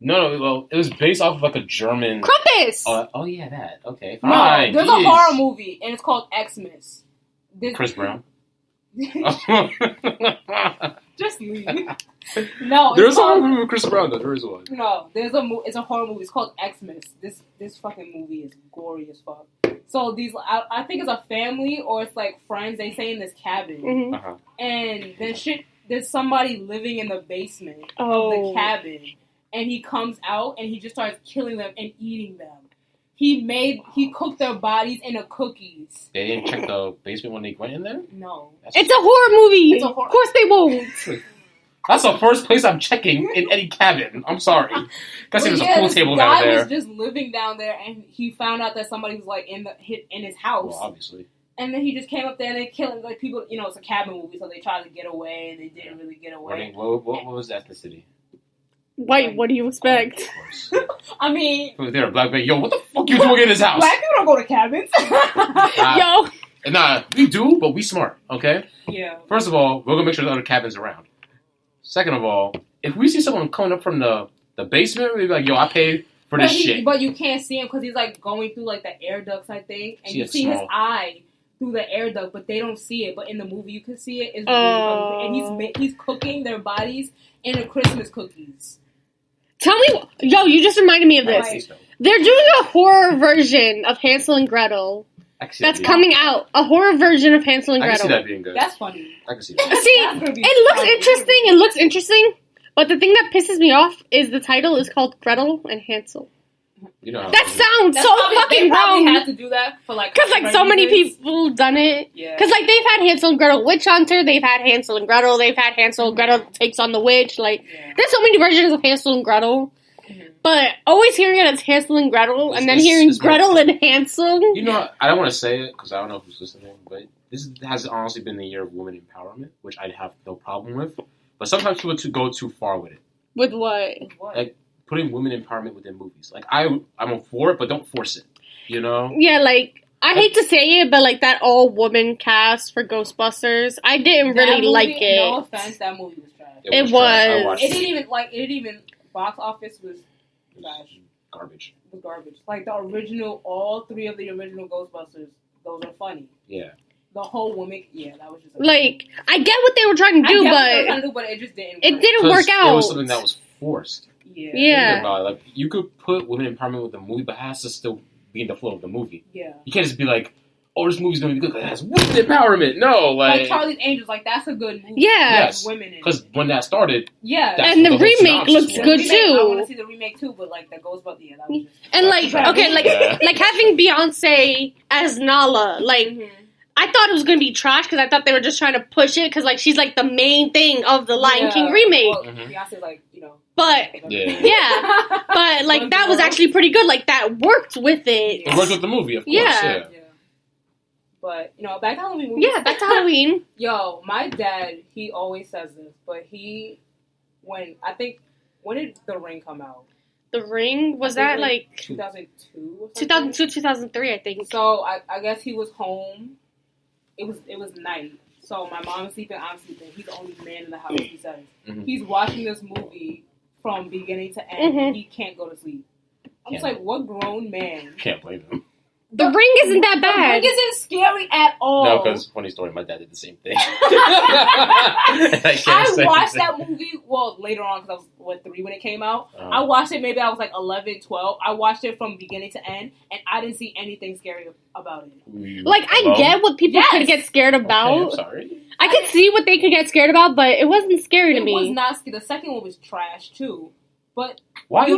No, well, it was based off of like a German. Krampus. Oh yeah, that. Okay, fine. No, there's a horror movie, and it's called Xmas. Chris Brown. Just leave. No, there's a horror movie with Chris Brown. Though there is one. No, it's a horror movie. It's called Xmas. This fucking movie is gory as fuck. So I think it's a family or it's like friends. They stay in this cabin, and then there's somebody living in the basement of the cabin, and he comes out and he just starts killing them and eating them. He cooked their bodies in the cookies. They didn't check the basement when they went in there? No. It's a horror movie. Of course they won't. That's the first place I'm checking in any cabin. I'm sorry. Guess there's a pool table down there. This guy was just living down there, and he found out that somebody was like in his house. Well, obviously. And then he just came up there and they killed like people. You know, it's a cabin movie, so they tried to get away, and they didn't really get away. What was the ethnicity? White. What do you expect? I mean, they're black. Yo, what the fuck you doing in this house? Black people don't go to cabins. Nah, we do, but we smart. Okay. Yeah. First of all, we're gonna make sure there's other cabins around. Second of all, if we see someone coming up from the basement, we'd be like, yo, I paid for this shit. But you can't see him because he's like going through like the air ducts, I think. And you see his eye through the air duct, but they don't see it. But in the movie, you can see it. It's really funny. And he's cooking their bodies in the Christmas cookies. Tell me, yo, you just reminded me of this. They're doing a horror version of Hansel and Gretel. That's coming out. A horror version of Hansel and Gretel. I can see that being good. That's funny. I can see that. See, it looks interesting. But the thing that pisses me off is the title is called Gretel and Hansel. You know that sounds so fucking wrong. They had to do that for like because like so many people done it. Yeah. Because like they've had Hansel and Gretel Witch Hunter, they've had Hansel and Gretel, they've had Hansel and Gretel takes on the witch. Like there's so many versions of Hansel and Gretel. But always hearing it as Hansel and Gretel, and then hearing Gretel and Hansel. You know, I don't want to say it because I don't know who's listening, but this has honestly been the year of women empowerment, which I'd have no problem with. But sometimes people go too far with it. With what? Like putting women empowerment within movies. Like I'm for it, but don't force it. You know? Yeah, like I hate to say it, but like that all woman cast for Ghostbusters, I didn't really like it. No offense, that movie was trash. It was. It didn't even box office was. Garbage. It was garbage. Like the original, all three of the original Ghostbusters, those are funny. Yeah. The whole woman, that was just like I get what they were trying to do, but it just didn't. It didn't work out. It was something that was forced. Yeah. Like you could put women empowerment with the movie, but it has to still be in the flow of the movie. Yeah. You can't just be like, this movie's gonna be good because it has women empowerment. No, like Charlie's Angels, like that's a good movie. Yeah, yes, women in because when that started, and the remake looks good too. I want to see the remake too, but like that goes about the that was just, and like like having Beyonce as Nala, like. Mm-hmm. I thought it was going to be trash because I thought they were just trying to push it because, like, she's, like, the main thing of the Lion King remake. Well, Beyonce's, like, you know. But, but, like, that was actually pretty good. Like, that worked with it. It worked with the movie, of course, yeah. But, you know, back to Halloween movies. Yeah, back to Halloween. Yo, my dad, he always says this, but when did The Ring come out? The Ring? Was that, like 2002 2002, 2003, I think. So, I guess he was home. It was night, so my mom's sleeping, I'm sleeping. He's the only man in the house, he says. Mm-hmm. He's watching this movie from beginning to end, and he can't go to sleep. I'm just like, what grown man? Can't blame him. The Ring isn't that bad. The Ring isn't scary at all. No, because, funny story, my dad did the same thing. I watched that movie, later on, because I was, 3 when it came out. I watched it, maybe I was like 11, 12. I watched it from beginning to end, and I didn't see anything scary about it. Like, I get what people could get scared about. Okay, I'm sorry. I could see what they could get scared about, but it wasn't scary to me. It was not scary. The second one was trash, too. But why is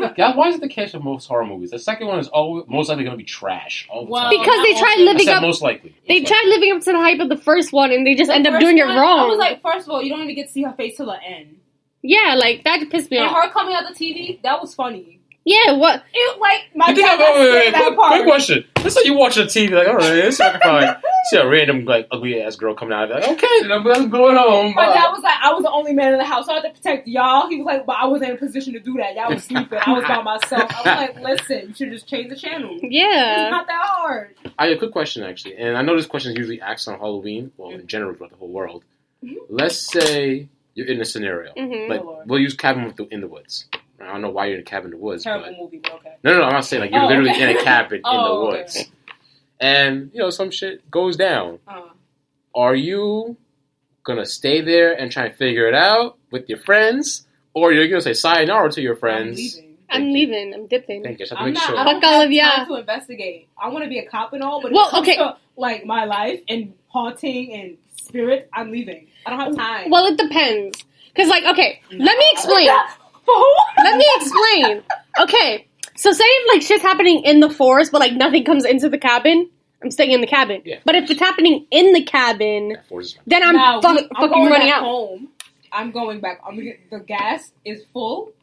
it the case of most horror movies? The second one is always most likely going to be trash all the time. Because they tried living up. Most likely. They tried living up to the hype of the first one, and they just end up doing it wrong. I was like, first of all, you don't even get to see her face till the end. Yeah, like that pissed me off. And her coming out the TV, that was funny. Yeah, what? It my dad got scared that part. Quick question. Let's say you watch the TV, like, all right, this I can probably see a random, like, ugly ass girl coming out of it. Like, okay, then I'm going home. My dad was like, I was the only man in the house, so I had to protect y'all. He was like, but I wasn't in a position to do that. Y'all was sleeping. I was by myself. I was like, listen, you should just change the channel. Yeah. It's not that hard. I have a quick question, actually, and I know this question is usually asked on Halloween, in general throughout the whole world. Mm-hmm. Let's say you're in a scenario. Mm-hmm. Like, we'll use cabin in the woods. I don't know why you're in a cabin in the woods. Terrible movie, but okay. No, I'm not saying, like, you're literally in a cabin in the woods. Okay. And, you know, some shit goes down. Are you going to stay there and try and figure it out with your friends? Or you're going to say sayonara to your friends? I'm leaving. I'm dipping. Thank you. I don't have time to investigate. I want to be a cop and all, but to, like, my life and haunting and spirit, I'm leaving. I don't have time. Well, it depends. Because, like, okay, let me explain. Let me explain. Okay, so say if, like, shit's happening in the forest, but, like, nothing comes into the cabin, I'm staying in the cabin. Yeah. But if it's happening in the cabin, then I'm fucking running out. Home. I'm going back. The gas is full.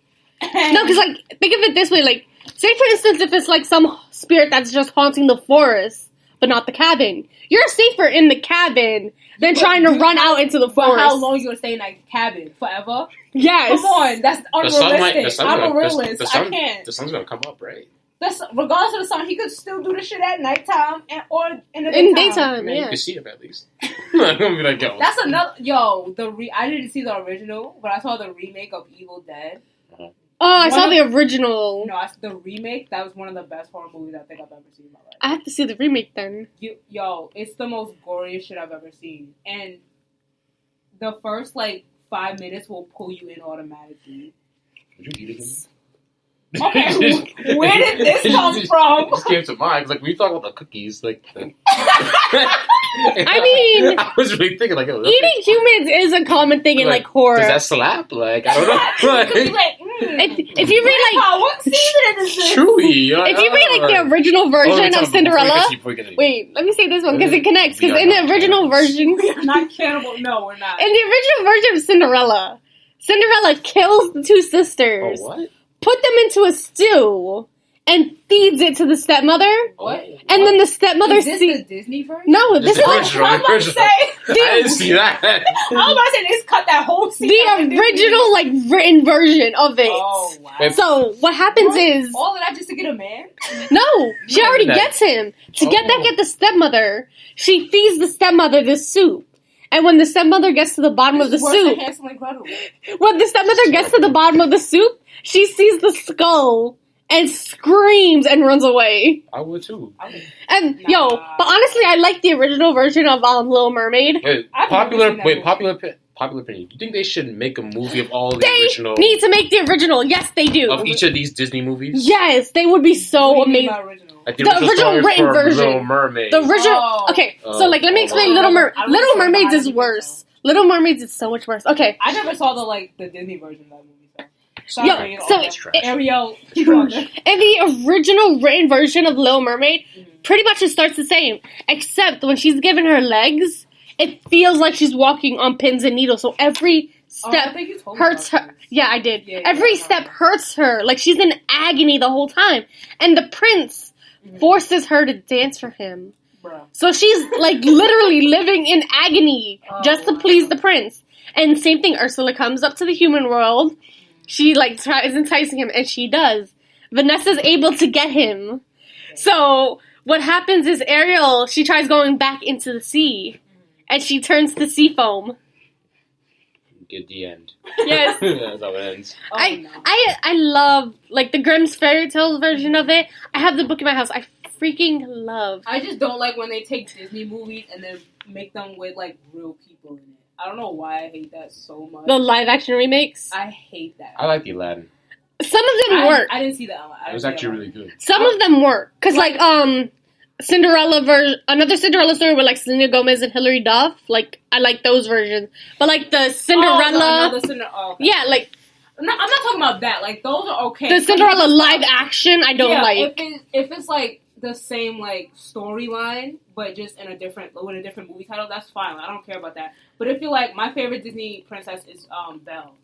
No, because, like, think of it this way. Like, say, for instance, if it's, like, some spirit that's just haunting the forest, but not the cabin. You're safer in the cabin than trying to run out into the forest. But how long are you going to stay in that cabin? Forever? Yes. Come on. That's unrealistic. I'm a realist. I can't. The sun's going to come up, right? Regardless of the sun, he could still do the shit at nighttime or in the daytime. Daytime, yeah. You can see him at least. I'm gonna be like, yo. That's another. I didn't see the original, but I saw the remake of Evil Dead. Uh-huh. Oh, I saw the original. No, the remake. That was one of the best horror movies I think I've ever seen in my life. I have to see the remake then. It's the most goriest shit I've ever seen, and the first 5 minutes will pull you in automatically. Would you eat it? Okay, where did this come from? It just came to mind. Like, when you talk about the cookies, I mean, I was really thinking, eating humans is a common thing in, horror. Does that slap? I don't know. If you read, what season is this? Chewy. If you read, the original version of Cinderella. Wait, let me say this one, because it connects. Because in the original version... We're not cannibal. No, we're not. In the original version of Cinderella kills the two sisters. Oh, what? Put them into a stew and feeds it to the stepmother. What? And then the stepmother is this the Disney version? No, this is original. I'm about to say. I didn't see that. I was about to say, they cut that whole scene. The original, written version of it. Oh, wow. So, what happens is... All of that just to get a man? No, she already gets him. To get the stepmother, she feeds the stepmother the soup. And when the stepmother gets to the bottom of the soup... When the stepmother gets to the bottom of the soup, she sees the skull and screams and runs away. I would too. But honestly, I like the original version of Little Mermaid. Popular popular opinion, do you think they should make a movie of all the original? They need to make the original. Yes, they do. Of each of these Disney movies? Yes, they would be so amazing. Like the original written version. Little Mermaid. The original. Okay, so like let me explain Little Mermaid. Little Mermaids is worse. Little Mermaids is so much worse. Okay. I never saw the Disney version of that movie. So. Sorry, Ariel. In the original written version of Little Mermaid, pretty much it starts the same, except when she's given her legs, it feels like she's walking on pins and needles. So every step hurts her. Yeah, I did. Yeah, every step hurts her. Like she's in agony the whole time, and the prince forces her to dance for him. Bruh. So she's like literally living in agony just to please the prince. And same thing, Ursula comes up to the human world. She like tries enticing him, and she does. Vanessa's able to get him. So what happens is Ariel, she tries going back into the sea, and she turns to sea foam. Get the end. Yes. That's how it ends. I love like the Grimm's fairy tales version of it. I have the book in my house. I freaking love. I just don't like when they take Disney movies and then make them with like real people in it. I don't know why I hate that so much. The live action remakes? I hate that. I like the Aladdin. Some of them work. I didn't see that. It was actually really good. Some of them work. Because like Cinderella another Cinderella story with like Selena Gomez and Hilary Duff. Like I like those versions. But like the Cinderella yeah, like no, I'm not talking about that. Like those are okay. The Cinderella live action I don't like. If it's like the same like storyline, but just in a different movie title, that's fine. I don't care about that. But if you're like, my favorite Disney princess is Belle.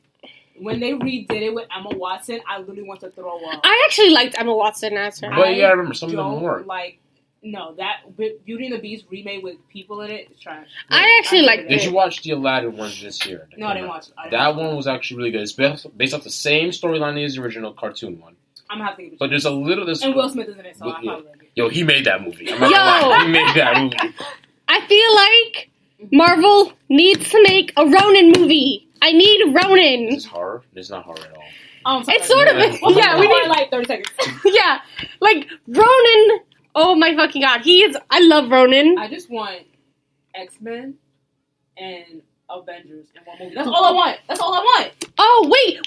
When they redid it with Emma Watson, I literally want to throw up. I actually liked Emma Watson as her. But you gotta remember, some of them weren't. No, that Beauty and the Beast remade with people in it is trash. I actually liked it. Did you watch the Aladdin one this year? No, I didn't watch it. That one was actually really good. It's based off the same storyline as the original cartoon one. I'm gonna have to give it. But there's a little... And Will Smith is in it, so I probably like it. Yo, he made that movie. I'm not gonna lie. He made that movie. I feel like Marvel needs to make a Ronin movie. I need Ronin. This is horror? This is not horror at all. It's sort of... Yeah, we need... like 30 seconds. Yeah, like Ronin... Oh my fucking god, I love Ronin. I just want X-Men and Avengers in one movie. That's all I want. Oh, wait.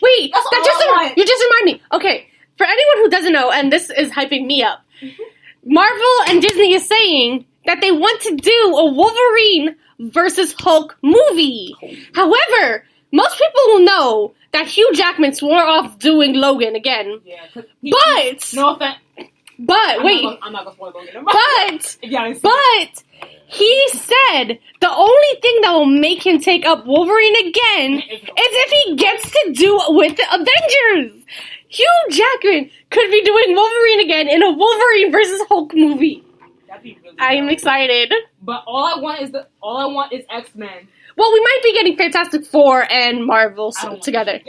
You just remind me. Okay, for anyone who doesn't know, and this is hyping me up, Marvel and Disney is saying that they want to do a Wolverine versus Hulk movie. However, most people will know that Hugh Jackman swore off doing Logan again. Yeah, but... No offense. But, wait. I'm not going to spoil Logan. But, he said the only thing that will make him take up Wolverine again is if he gets to do it with the Avengers. Hugh Jackman could be doing Wolverine again in a Wolverine versus Hulk movie. That'd be really I'm excited. But all I want is X-Men. Well, we might be getting Fantastic Four and Marvel together.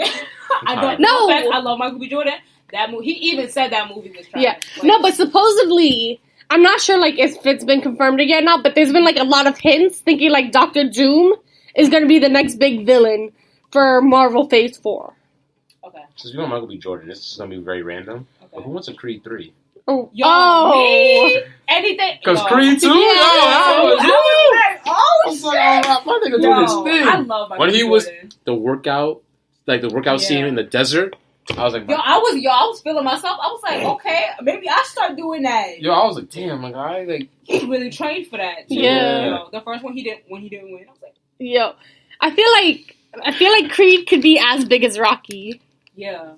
I don't know. I love Michael B. Jordan. That movie, he even said that movie was trash. Yeah. No, but supposedly, I'm not sure like if it's been confirmed again or not, but there's been like a lot of hints thinking like Dr. Doom is going to be the next big villain for Marvel Phase 4. Okay. Since we know Michael B. Jordan, this is going to be very random. Okay. But who wants a Creed 3? Oh. Me? Anything. Because Creed 2? Yeah. I was like, my nigga doing his thing. I love Michael when he B. was Jordan. the workout scene in the desert, I was like, I was feeling myself. I was like, okay, maybe I start doing that. I was like, damn, my guy, like he really trained for that. Too. Yeah. The first one he didn't win. I was like, yo, I feel like Creed could be as big as Rocky. Yeah.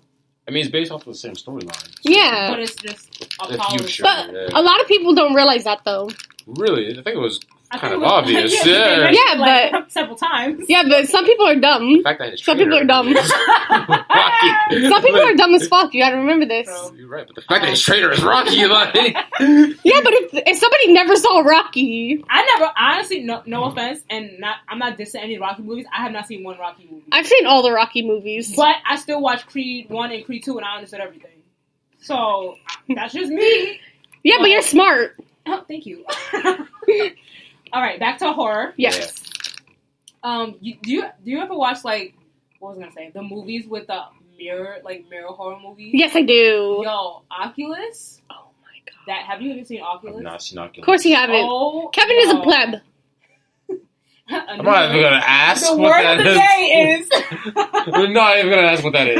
I mean, it's based off of the same storyline. So. Yeah. But it's just the future. But a lot of people don't realize that, though. Really? I think it was kind of obvious. Yeah, but several times. Yeah, but some people are dumb. The fact that some people are dumb. Some people are dumb as fuck. You gotta remember this. You're right, but the fact that his traitor is Rocky, like... Yeah, but if somebody never saw Rocky... I never, honestly, no offense, and I'm not dissing any Rocky movies. I have not seen one Rocky movie. I've seen all the Rocky movies. But I still watched Creed 1 and Creed 2, and I understood everything. So, that's just me. Yeah, but you're smart. Oh, thank you. All right, back to horror. Yes. Do you ever watch what was I gonna say? The movies with the mirror horror movies? Yes, I do. Yo, Oculus. Oh my god. Have you ever seen Oculus? I've not seen Oculus. Of course you haven't. Oh, Kevin is a pleb. I'm not even gonna ask the what word that of the is. day is. I'm not even gonna ask what that is.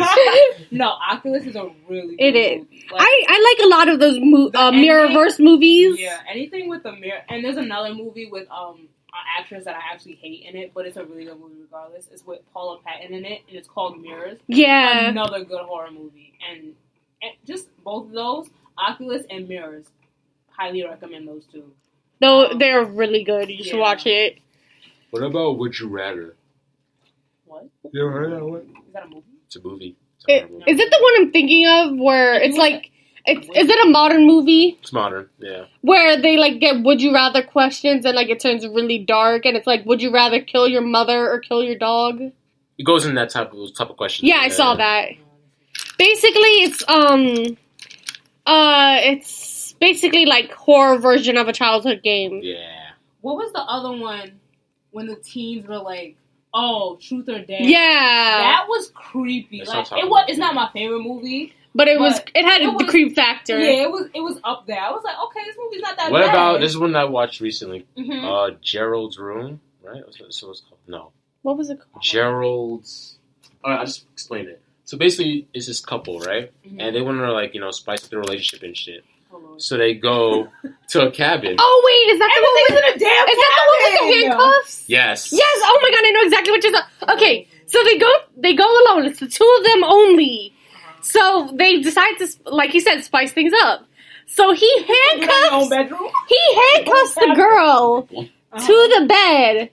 No, Oculus is a really good It is. movie. Like, I like a lot of those Mirrorverse movies. Yeah, anything with the mirror. And there's another movie with an actress that I actually hate in it, but it's a really good movie regardless. It's with Paula Patton in it, and it's called Mirrors. Yeah. Another good horror movie. And just both of those, Oculus and Mirrors. Highly recommend those two. Though they're really good. You should watch it. What about Would You Rather? What? You ever heard that one? Is that a movie? It's a movie. Is it the one I'm thinking of where it's like... Is it a modern movie? It's modern, yeah. Where they like get would you rather questions and like it turns really dark and it's like would you rather kill your mother or kill your dog? It goes in that type of question. Yeah, I saw that. Basically, it's basically like horror version of a childhood game. Yeah. What was the other one when the teens were like, "Oh, truth or dare"? Yeah, that was creepy. That's like not it's not my favorite movie. But it had the creep factor. Yeah, it was up there. I was like, okay, this movie's not that bad. What about this one I watched recently? Mm-hmm. Gerald's Room, right? So what's it called? No. What was it called? Gerald's. All right, I just explained it. So basically, it's this couple, right? Mm-hmm. And they want to spice up their relationship and shit. Oh, so they go to a cabin. Oh wait, is that the one with the damn? Is that the one with the handcuffs? Yes. Yes. Oh my god, I know exactly what you're talking. Okay, so they go alone. It's the two of them only. So they decide to, like he said, spice things up. So he handcuffs the girl to the bed,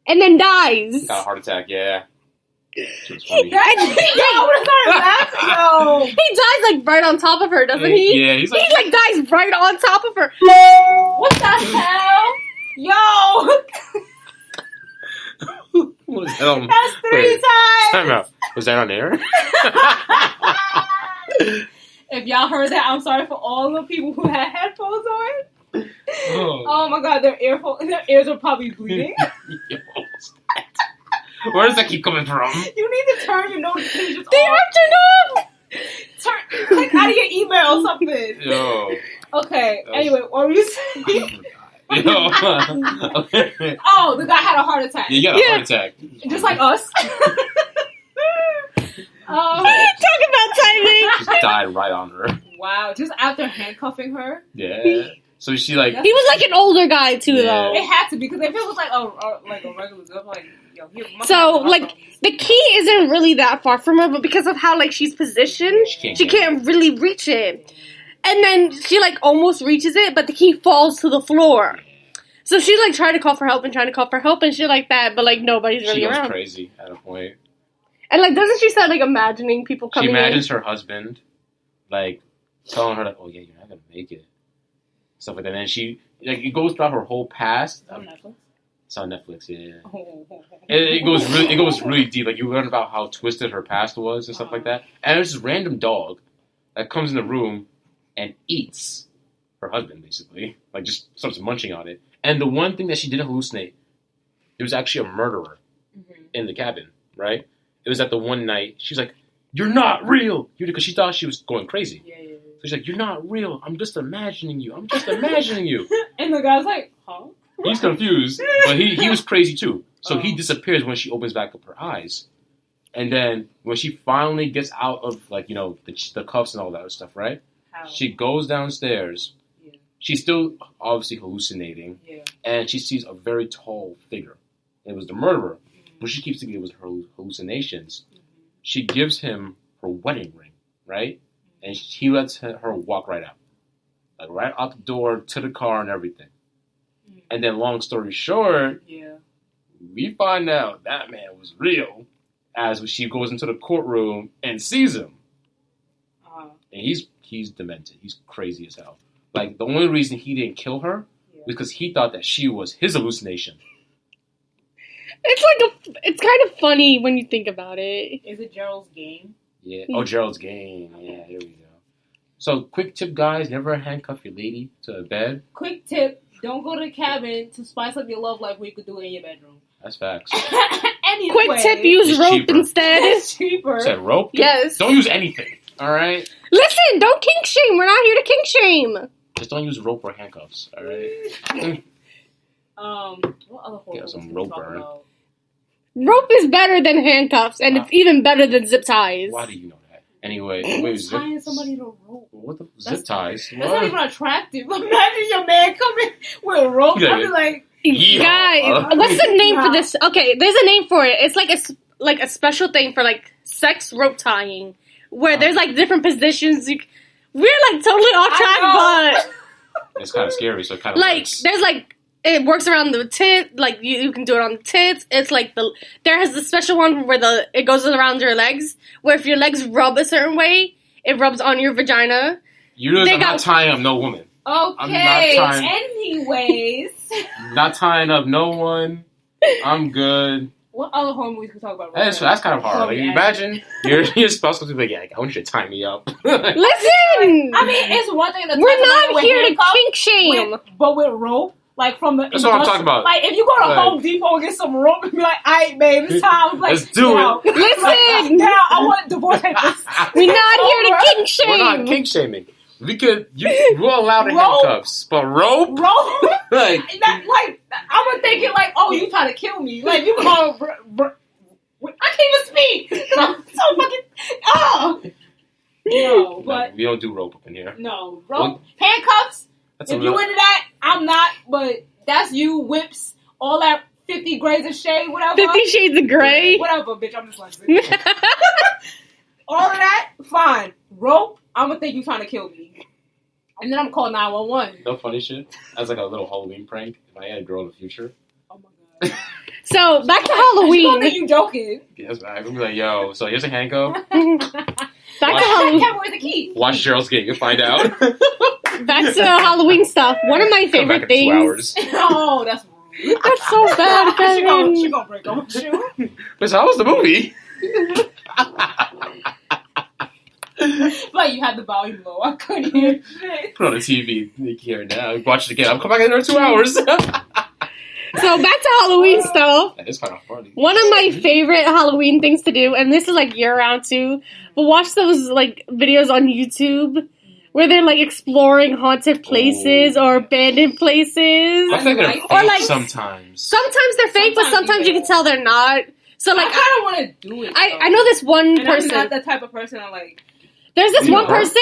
and then dies. Got a heart attack. Yeah. He dies like right on top of her, doesn't he? Yeah, he dies right on top of her. What the hell? Yo! That's 3 times! Time out. Was that on air? If y'all heard that, I'm sorry for all the people who had headphones on. Oh my god, their ears are probably bleeding. Where does that keep coming from? You need to turn your notifications they off. They have to know! Click out of your email or something. Yo. Okay, anyway, what were you saying? Yo. Oh, the guy had a heart attack. Yeah, you got a heart attack. Just like us. Talk about timing. Just died right on her. Wow, just after handcuffing her. Yeah. So she like... He was like an older guy too, though. It had to be, because if it was like a regular girl, like, yo, so like the key isn't really that far from her, but because of how like she's positioned, she can't really reach it. And then she like almost reaches it, but the key falls to the floor. So she like trying to call for help and shit like that, but like nobody's really around. She goes crazy at a point. And like, doesn't she start like imagining people coming in? She imagines her husband like telling her like, "Oh yeah, you're not gonna make it," stuff like that. And then she like it goes throughout her whole past. On Netflix. It's on Netflix, yeah. It goes really deep. Like you learn about how twisted her past was and stuff like that. And there's this random dog that comes in the room and eats her husband, basically. Like just starts munching on it. And the one thing that she didn't hallucinate, there was actually a murderer in the cabin, right? It was at the one night, she's like, "You're not real!" Because she thought she was going crazy. Yeah. So she's like, "You're not real. I'm just imagining you. I'm just imagining you." And the guy's like, huh? He's confused, but he was crazy too. So he disappears when she opens back up her eyes. And then when she finally gets out of, like, you know, the cuffs and all that stuff, right? How? She goes downstairs. Yeah. She's still obviously hallucinating. Yeah. And she sees a very tall figure. It was the murderer. But she keeps thinking it was her hallucinations. Mm-hmm. She gives him her wedding ring, right? And he lets her walk right out. Like, right out the door to the car and everything. Mm-hmm. And then, long story short, we find out that man was real as she goes into the courtroom and sees him. And he's demented. He's crazy as hell. Like, the only reason he didn't kill her was because he thought that she was his hallucination. It's kind of funny when you think about it. Is it Gerald's Game? Yeah. Oh, Gerald's Game. Yeah, here we go. So, quick tip, guys. Never handcuff your lady to a bed. Quick tip. Don't go to the cabin to spice up your love life where you could do it in your bedroom. That's facts. Anyway, quick tip, use rope instead. It's cheaper. Said rope? Yes. Don't use anything. All right? Listen, don't kink shame. We're not here to kink shame. Just don't use rope or handcuffs. All right? What other horror Get some movies rope we talk burn. about? Rope is better than handcuffs, and it's even better than zip ties. Why do you know that? Anyway, wait, Tying somebody to a rope. What the zip ties? That's not even attractive. Imagine your man coming with a rope. Yeah. I'd be like, guys, what's the name for this? Okay, there's a name for it. It's like a special thing for like sex rope tying, where there's like different positions. We're like totally off track, but it's kind of scary. So it kind of like works. there's like it works around the tit. Like you can do it on the tits. It's like there has the special one where it goes around your legs. Where if your legs rub a certain way, it rubs on your vagina. You know, I'm not tying up no woman. okay. Anyways, Not tying up no one. I'm good. what other horror movies can we talk about? That's kind of hard. Like, imagine your spouse comes to be like, yeah, I want you to tie me up. Listen, I mean, it's one thing to we're not here to kink shame, but with rope. Like from the That's what I'm talking about. Like if you go to Home Depot and get some rope and be like, "Alright, babe, it's time." Like, let's do it. Listen, now I want divorce papers. we're not here to kink shame. We're not kink shaming. We could. We're allowed to handcuffs, but rope. Like I'm gonna think it like, "Oh, you trying to kill me?" Like you call. I can't even speak. I'm so fucking. No, but we don't do rope up in here. No rope, handcuffs. If you into that, I'm not, but that's you, whips, all that 50 Grades of Shade, whatever. 50 Shades of Grey. Whatever, bitch, I'm just like, all of that, fine. Rope, I'm gonna think you trying to kill me. And then I'm gonna call 911. No funny shit. That's like a little Halloween prank. If I had a girl in the future. Oh my god. So, back to Halloween. She gonna think you joking. Yes, I'm gonna be like, yo, so here's a handcuff. Back to Halloween. Where's the key? Watch Cheryl's Gate, you'll find out. Back to Halloween stuff. One of my favorite things. 2 hours. Oh, that's rude. That's so bad, Kevin. She gonna break up with you. But so how was the movie? Like you had the volume low. I couldn't hear shit. Put on the TV. You can hear it now. Watch it again. I'll come back in another 2 hours. So back to Halloween stuff. That is kind of funny. One of my favorite Halloween things to do, and this is like year round too, but watch those like videos on YouTube where they're like exploring haunted places or abandoned places. I think they're fake or, like, sometimes. Sometimes they're fake, but sometimes you can tell they're not. So like I kind of want to do it. I know this one and person. I'm not the type of person I like. There's this one person.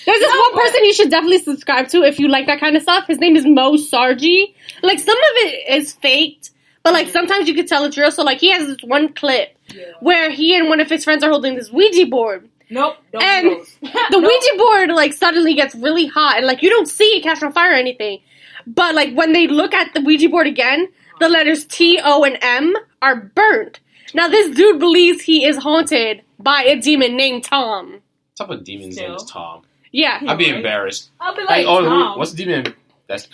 There's this one person you should definitely subscribe to if you like that kind of stuff. His name is Mo Sargi. Like, some of it is faked, but, like, sometimes you could tell it's real. So, like, he has this one clip where he and one of his friends are holding this Ouija board. Nope. Don't and the Ouija board, like, suddenly gets really hot. And, like, you don't see it catch on fire or anything. But, like, when they look at the Ouija board again, the letters T, O, and M are burnt. Now, this dude believes he is haunted by a demon named Tom. What type of demon's name is Tom? Yeah. I'd be embarrassed. I'll be like, Tom. What's the demon that's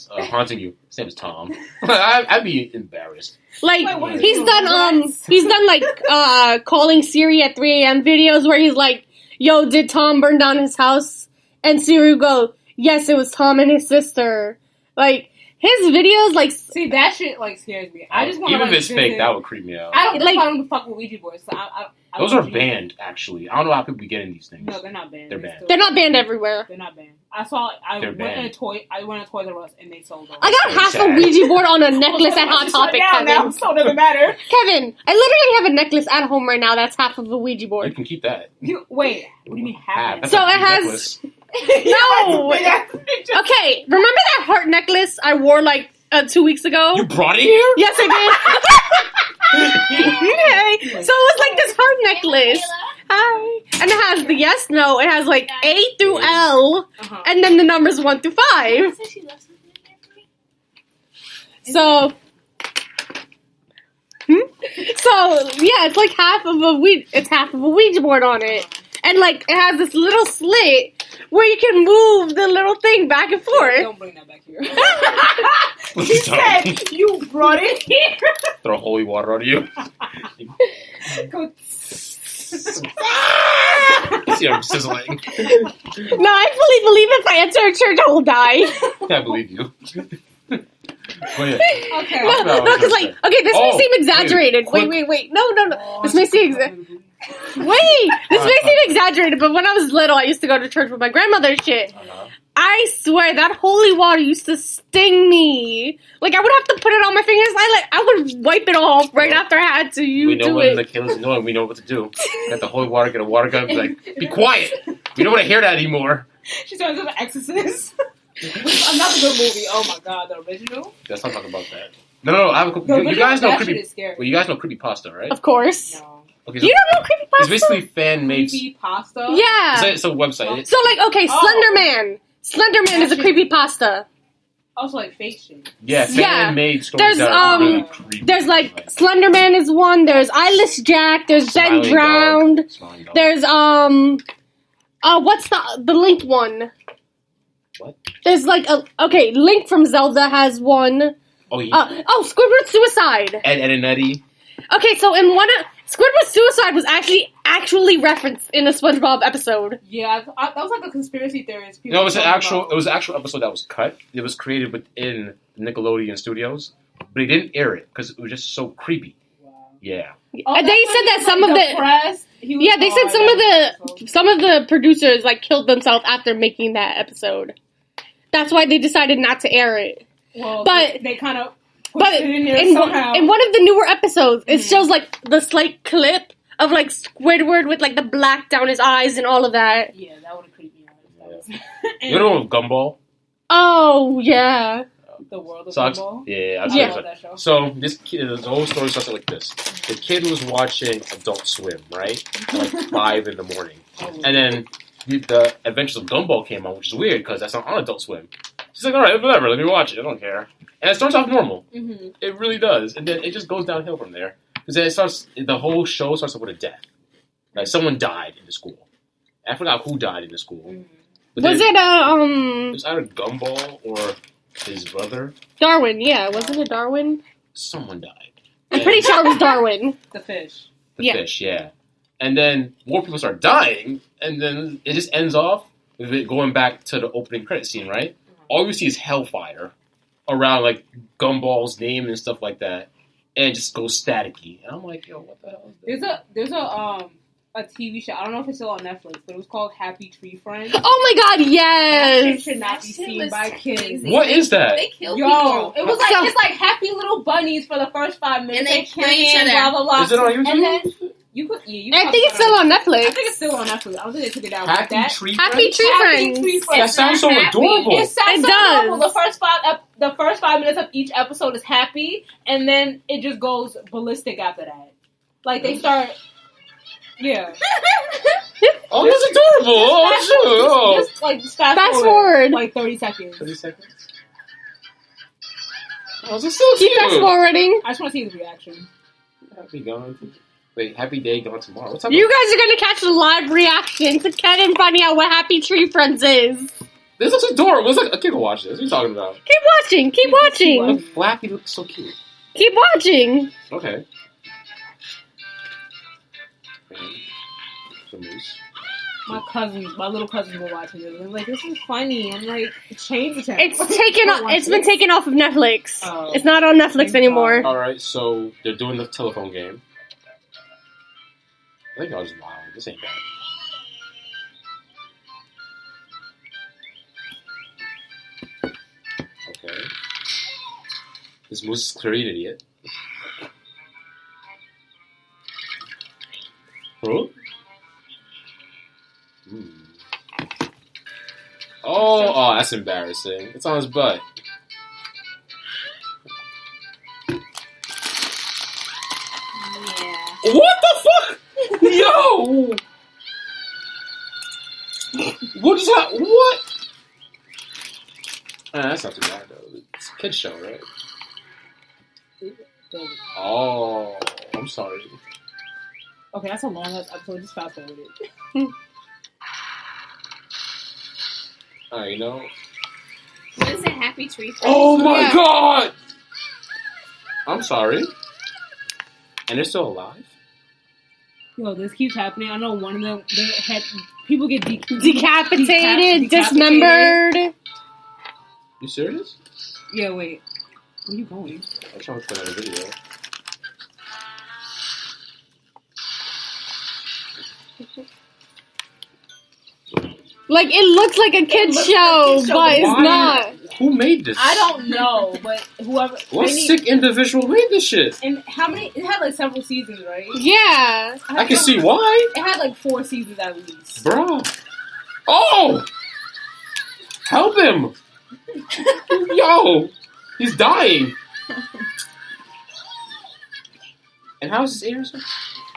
haunting you? His name is Tom. I'd be embarrassed. Like, he's done like calling Siri at 3 a.m. videos where he's like, yo, did Tom burn down his house? And Siri would go, yes, it was Tom and his sister. Like, his videos, like... See, that shit, like, scares me. I just want to, even if it's fake, that would creep me out. I don't like, want to fuck with Ouija boards, so those are banned, actually. I don't know how people get in these things. No, they're not banned. They're banned. They're not banned everywhere. They're not banned. I went in a Toys R Us and they sold them. I got half a Ouija board on a necklace at Hot Topic, Kevin. Now, so it doesn't matter. Kevin, I literally have a necklace at home right now that's half of a Ouija board. You can keep that. Wait, what do you mean half? So it has... No! Okay, remember that heart necklace I wore like 2 weeks ago? You brought it here? Yes, I did. Okay, so it was like this heart necklace. Hi. And it has the yes, no. It has like A through L, and then the numbers 1 through 5. So, yeah, it's like half of a Ouija board on it, and like it has this little slit where you can move the little thing back and forth. Don't bring that back here. She said you brought it here. Throw holy water on you. See, I'm sizzling. No, I fully believe if I enter a church, I will die. I believe you. Okay. No, because like, okay, this may seem exaggerated. Wait. No. This may seem exaggerated. This may seem exaggerated, but when I was little, I used to go to church with my grandmother and shit. I swear that holy water used to sting me. Like I would have to put it on my fingers. I would wipe it off right after I had to. We know when the killer's annoying. We know what to do. Get the holy water. Get a water gun. Be like, be quiet. We don't want to hear that anymore. She turns into an exorcist. Another good movie. Oh my god, the original. Let's not talk about that. No. I have a, you guys know creepy. Well, you guys know creepypasta, right? Of course. No. Okay, so you don't know creepypasta? It's basically fan-made creepypasta. Yeah. It's a website. So like, okay, Slenderman. Slenderman is a creepypasta. Also like fake shit. Yeah, fan-made stories. There's like Slenderman is one. There's Eyeless Jack. There's Ben Drowned. There's what's the Link one? What? There's like Link from Zelda has one. Oh yeah. Squidward Suicide. Ed and Eddie. Okay, so in one Squidward Suicide was actually referenced in a SpongeBob episode. Yeah, that was like a conspiracy theorist. No, it was an actual episode that was cut. It was created within Nickelodeon Studios, but they didn't air it because it was just so creepy. Wow. Yeah. They said that they said some of the producers like killed themselves after making that episode. That's why they decided not to air it. Well, but they kind of. But in one of the newer episodes, it shows like the slight clip of like Squidward with like the black down his eyes and all of that. Yeah, that would have creeped me out. Yeah. You know what Gumball? Oh yeah. The World of Gumball. Yeah, that show. So this kid, the whole story starts like this: the kid was watching Adult Swim, right, at like 5 in the morning, and then the Adventures of Gumball came on, which is weird because that's not on Adult Swim. She's like, all right, whatever, let me watch it. I don't care. And it starts off normal. Mm-hmm. It really does. And then it just goes downhill from there. Because then the whole show starts off with a death. Like, someone died in the school. I forgot who died in the school. Mm-hmm. Was it, It was either Gumball or his brother. Darwin, yeah. Wasn't it Darwin? Someone died. I'm pretty sure it was Darwin. The fish. The fish, yeah. And then more people start dying, and then it just ends off with it going back to the opening credit scene, right? All you see is hellfire around, like, Gumball's name and stuff like that. And it just goes staticky. And I'm like, yo, what the hell is that? There's a TV show. I don't know if it's still on Netflix, but it was called Happy Tree Friends. Oh my god, yes! That should not be seen by kids. What is that? They kill people. It was like, it's like happy little bunnies for the first 5 minutes. And they kill each other. Blah, blah, blah. Is it on YouTube? And then I think it's still on Netflix. I think it's still on Netflix. I don't think they took it down. Happy Tree Friends. That sounds so adorable. It sounds so adorable. The first 5 minutes of each episode is happy, and then it just goes ballistic after that. Like they start, yeah. Oh, that's adorable. Oh, sure. Just like fast forward like 30 seconds. 30 seconds. Oh, this is so Keep fast forwarding. I just want to see his reaction. Happy gone. Wait, Happy Day gone tomorrow. What's up? You guys are gonna catch a live reaction to Ken and finding out what Happy Tree Friends is. This looks adorable. It's like a kid will watch this. What are you talking about? Keep watching. Keep watching. Look, Flappy looks so cute. Keep watching. Okay. The moose. My little cousins were watching it. I'm like, this is funny. I'm like, change the channel. It's been taken off of Netflix. Oh. It's not on Netflix anymore. Alright, so they're doing the telephone game. I think I was lying. This ain't bad. Okay. This moose is clearly an idiot. Huh? Oh, that's embarrassing. It's on his butt. Yeah. What the fuck? Yo! What is that? What? That's not too bad, though. It's a kid's show, right? Oh, I'm sorry. Okay, that's a long episode. Just fast forward it. Alright, you know. What is it? Happy Tree Friends? Oh my god! I'm sorry. And they're still alive? Yo, this keeps happening. I know one of them, people get decapitated, dismembered. You serious? Yeah, wait. Where are you going? I'm trying to find a video. Like, it looks like a kid's show, but it's not. Who made this? I don't know, but whoever. What sick individual made this shit? And how many? It had like several seasons, right? Yeah. I can see why. It had like 4 seasons at least. Bro. Oh! Help him! Yo! He's dying. And how's his ears?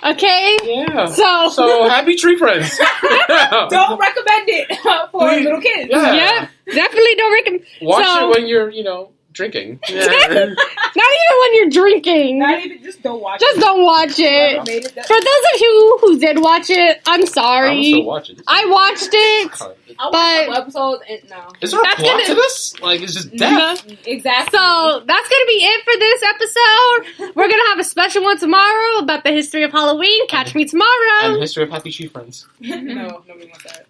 Okay. Yeah. So happy tree friends. Don't recommend it for little kids. Yeah. Definitely don't recommend. Watch it when you're, drinking. Yeah. Not even when you're drinking. Not even, just don't watch Just it. don't watch it. For those of you who did watch it, I'm sorry. I'm still watching. I watched it. I watched some episodes and no. Is there a plot to this? Like, it's just death. Exactly. So that's gonna be it for this episode. We're gonna have a special one tomorrow about the history of Halloween. Catch me tomorrow. And history of happy tree friends. No, nobody wants that.